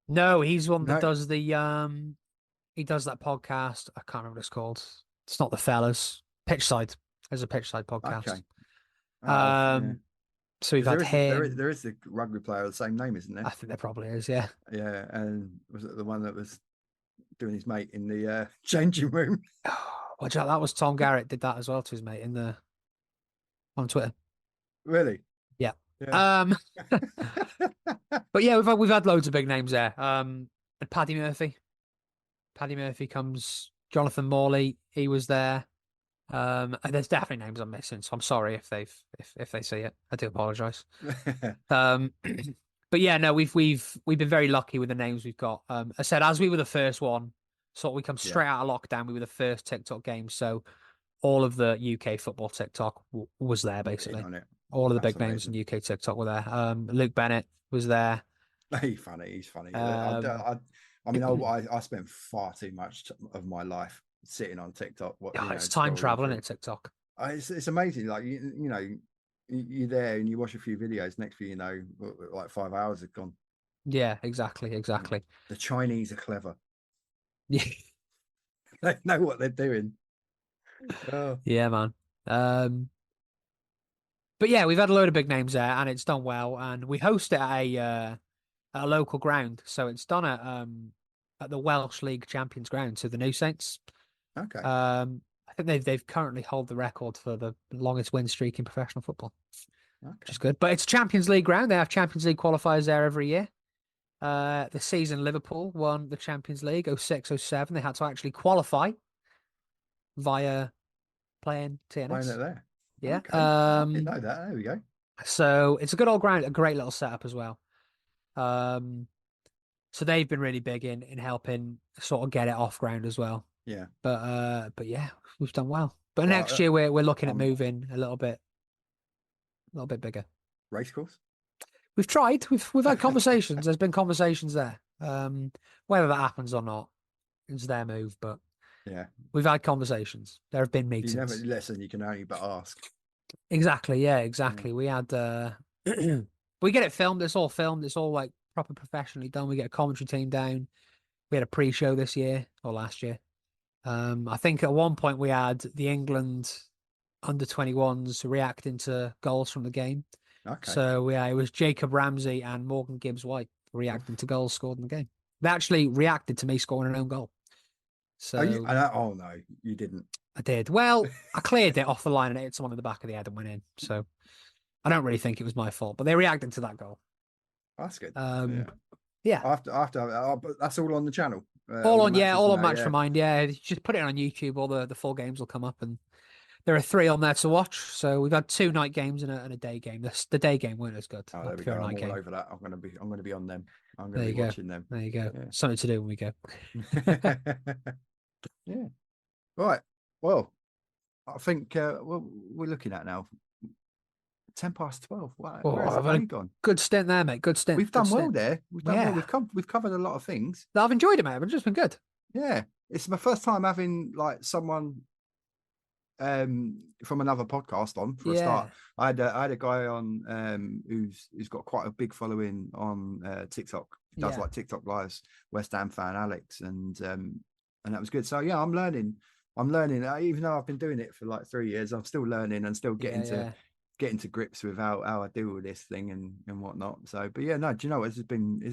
No, he's one that No. does he does that podcast. I can't remember what it's called. It's not the fellas. Pitchside. There's a Pitchside Okay. podcast. Yeah. So we've Because had there him. is the rugby player of the same name, isn't I there? think there probably is, yeah. Yeah. And was it the one that was doing his mate in the changing room? Watch out, that was Tom Garrett did that as well to his mate in the on Twitter. Really? Yeah. Yeah. Um, but yeah, we've had loads of big names there. And Paddy Murphy. Paddy Murphy comes. Jonathan Morley, he was there. And there's definitely names I'm missing, so I'm sorry if they see it. I do apologize. Um, but yeah, no, we've been very lucky with the names we've got. I said as we were the first one, so we come Yeah. straight out of lockdown. We were the first TikTok game, so all of the UK football TikTok was there In basically. on it. All of the That's big names in amazing. UK TikTok were there. Luke Bennett was there. He's funny. He's funny. Um, I mean, I spent far too much of my life sitting on TikTok. What it's time scrolling traveling through. at TikTok. It's amazing. Like you know, you're there and you watch a few videos. Next thing you know, like 5 hours have gone. Yeah, exactly, Yeah. exactly. The Chinese are clever. Yeah, They know what they're doing. Oh, yeah, man. Um, but yeah, we've had a load of big names there, and it's done well. And we host it at a local ground, so it's done at the Welsh League Champions ground, so the New Saints. okay. I think they've currently hold the record for the longest win streak in professional football, which Okay. is good. But it's Champions League ground. They have Champions League qualifiers there every year. The season Liverpool won the Champions League 06-07. They had to actually qualify via playing Playing it TNS. there. Yeah. Okay. I didn't know that. There we go. So it's a good old ground, a great little setup as well. Um, so they've been really big in helping sort of get it off ground as well. Yeah. But yeah, we've done well. But Well, next year we're looking at I'm moving a little bit bigger. racecourse. We've tried. We've had conversations. There's been conversations there. Whether that happens or not, it's their move. But Yeah. we've had conversations. There have been You never meetings. listen. You can only but ask. Exactly. Yeah. Yeah. Exactly. We had. We get it filmed. It's all filmed. It's all like proper professionally done. We get a commentary team down. We had a pre-show this year or last year. I think at one point we had the England under 21s reacting to goals from the game. Okay. So yeah, it was Jacob Ramsey and Morgan Gibbs-White reacting to Oof. goals scored in the game. They actually reacted to me scoring an own goal. Oh, So oh no, you didn't. I did. Well, I cleared it off the line and it hit someone in the back of the head and went in. So I don't really think it was my fault, but they reacted to that goal. That's good. Um, Yeah. yeah. But that's all on the channel. All All the on, yeah, matches all and on that. Match for Yeah. Mind. Yeah, just put it on YouTube. All the full games will come up, and there are 3 on there to watch. So we've had 2 night games and a day game. The day game weren't as good. Oh, I there we prefer go. a I'm night all game. over that. I'm gonna be on them. I'm gonna There be you go. watching them. There you go. Yeah. Something to do when we go. Yeah. Right. Well, I think we're looking at now 12:10. Wow, Oh, where has the I've had day a gone? good stint there, mate. Good stint. We've Good done well stint. there. We've done well. Yeah. We've covered a lot of things. I've enjoyed it, mate. It's just been good. Yeah. It's my first time having like someone from another podcast on for a start. Yeah. I had a guy on who's got quite a big following on TikTok. He does Yeah. like TikTok lives, West Ham fan Alex, and that was good. So yeah, I'm learning. Even though I've been doing it for like 3 years, I'm still learning and still Yeah. getting to grips with how I deal with this thing and whatnot. So, but yeah, no, do you know what? This has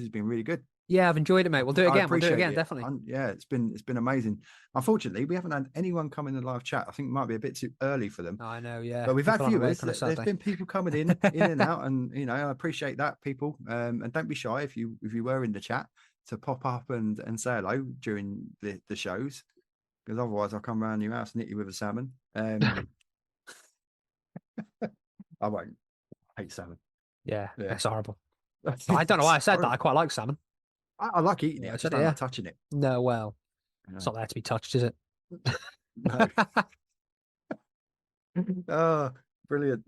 been really good. Yeah, I've enjoyed it, mate. We'll do it I again. We'll do it appreciate again, it. definitely. Yeah, it's been amazing. Unfortunately, we haven't had anyone come in the live chat. I think it might be a bit too early for them. Oh, I know, yeah. But we've had People aren't viewers. awake on a There's Saturday. been people coming in and out, and I appreciate that, people. And don't be shy if you were in the chat to pop up and say hello during the shows, because otherwise I'll come around your house and hit you with a salmon. I won't. I hate salmon. Yeah, Yeah. it's horrible. I don't know why I said that. I quite like salmon. I like eating it. Yeah, I just said it, don't yeah. like touching it. No, well, You it's know. not there to be touched, is it? No. Oh, brilliant.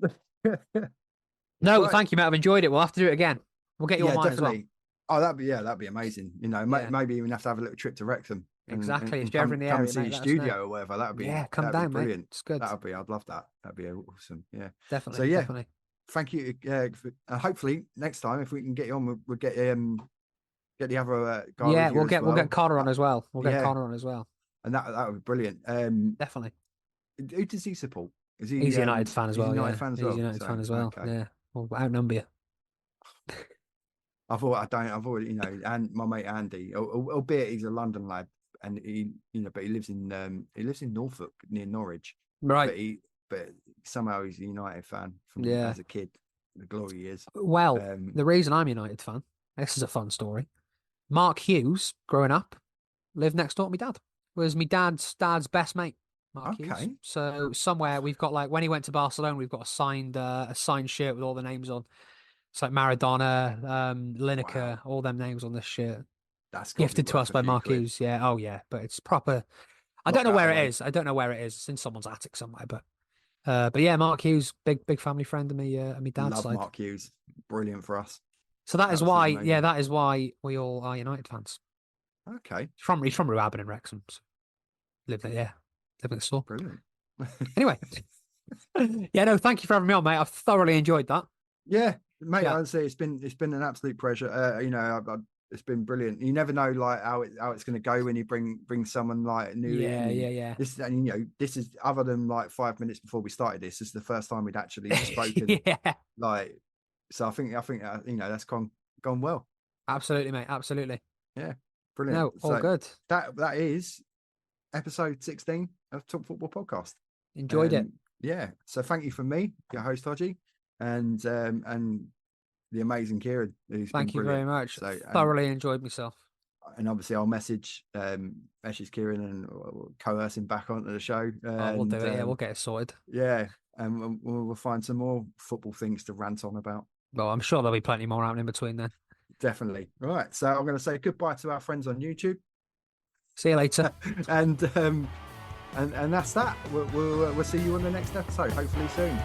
No, Right. thank you, mate. I've enjoyed it. We'll have to do it again. We'll get you on Yeah, mine as well. definitely. Oh, that'd be amazing. Yeah. Maybe even have to have a little trip to Wrexham. Exactly. If you're ever come in the come area, see mate, your let us know. studio or whatever. Yeah, come that'd be down, mate. brilliant. It's good. I'd love that. That'd be awesome. Yeah. So Definitely, yeah, definitely. thank you. Hopefully next time if we can get you on, we'll get the other guy Yeah, with you as we'll well. get Connor on as well. We'll get Yeah, Connor on as well. and that would be brilliant. Definitely. Who does he support? Is he He's a United fan as he's a well, United yeah. fan as He's a well? United So fan as well. okay. Yeah. We'll outnumber you. I've already, and my mate Andy, albeit he's a London lad, and but he lives in Norfolk near Norwich, Right. but somehow he's a United fan from Yeah. as a kid. The glory years. Well, the reason I'm a United fan, this is a fun story. Mark Hughes, growing up, lived next door to my dad. Was my dad's best mate, Mark Hughes. Okay. So somewhere we've got like when he went to Barcelona, we've got a signed shirt with all the names on. It's like Maradona, Lineker, Wow, all them names on this shirt. that's got to be Gifted to us worth a by few Mark quid. Hughes. Yeah. Oh yeah. But it's proper. I don't Lock know that where it away. is. I don't know where it is. It's in someone's attic somewhere. But yeah, Mark Hughes, big family friend of me, and my dad's Love side. Mark Hughes. Brilliant for us. So that is why, Absolutely yeah, amazing. that is why we all are United fans. Okay, He's from Reuben and Wrexham. So live there, yeah, live next door. brilliant. Anyway, yeah, no, thank you for having me on, mate. I've thoroughly enjoyed that. Yeah, mate. Yeah, I'd say it's been an absolute pleasure. It's been brilliant. You never know like how it's going to go when you bring someone like new in, and yeah. this is other than like 5 minutes before we started this is the first time we'd actually spoken. Yeah, Like, so I think that's gone well. absolutely, mate, absolutely. Yeah, brilliant. No, all So good. that is episode 16 of Talk Football Podcast. Enjoyed it. Yeah. So thank you from me, your host Hodgie, and the amazing Kieran, who's been Thank you very brilliant. much. So Thoroughly enjoyed myself. and obviously I'll message Kieran and coerce him back onto the show. And, We'll do it. Yeah, we'll get it sorted. yeah, and we'll find some more football things to rant on about. Well, I'm sure there'll be plenty more out in between then. Definitely. All right. So I'm going to say goodbye to our friends on YouTube. See you later. and that's that. We'll see you on the next episode, hopefully soon.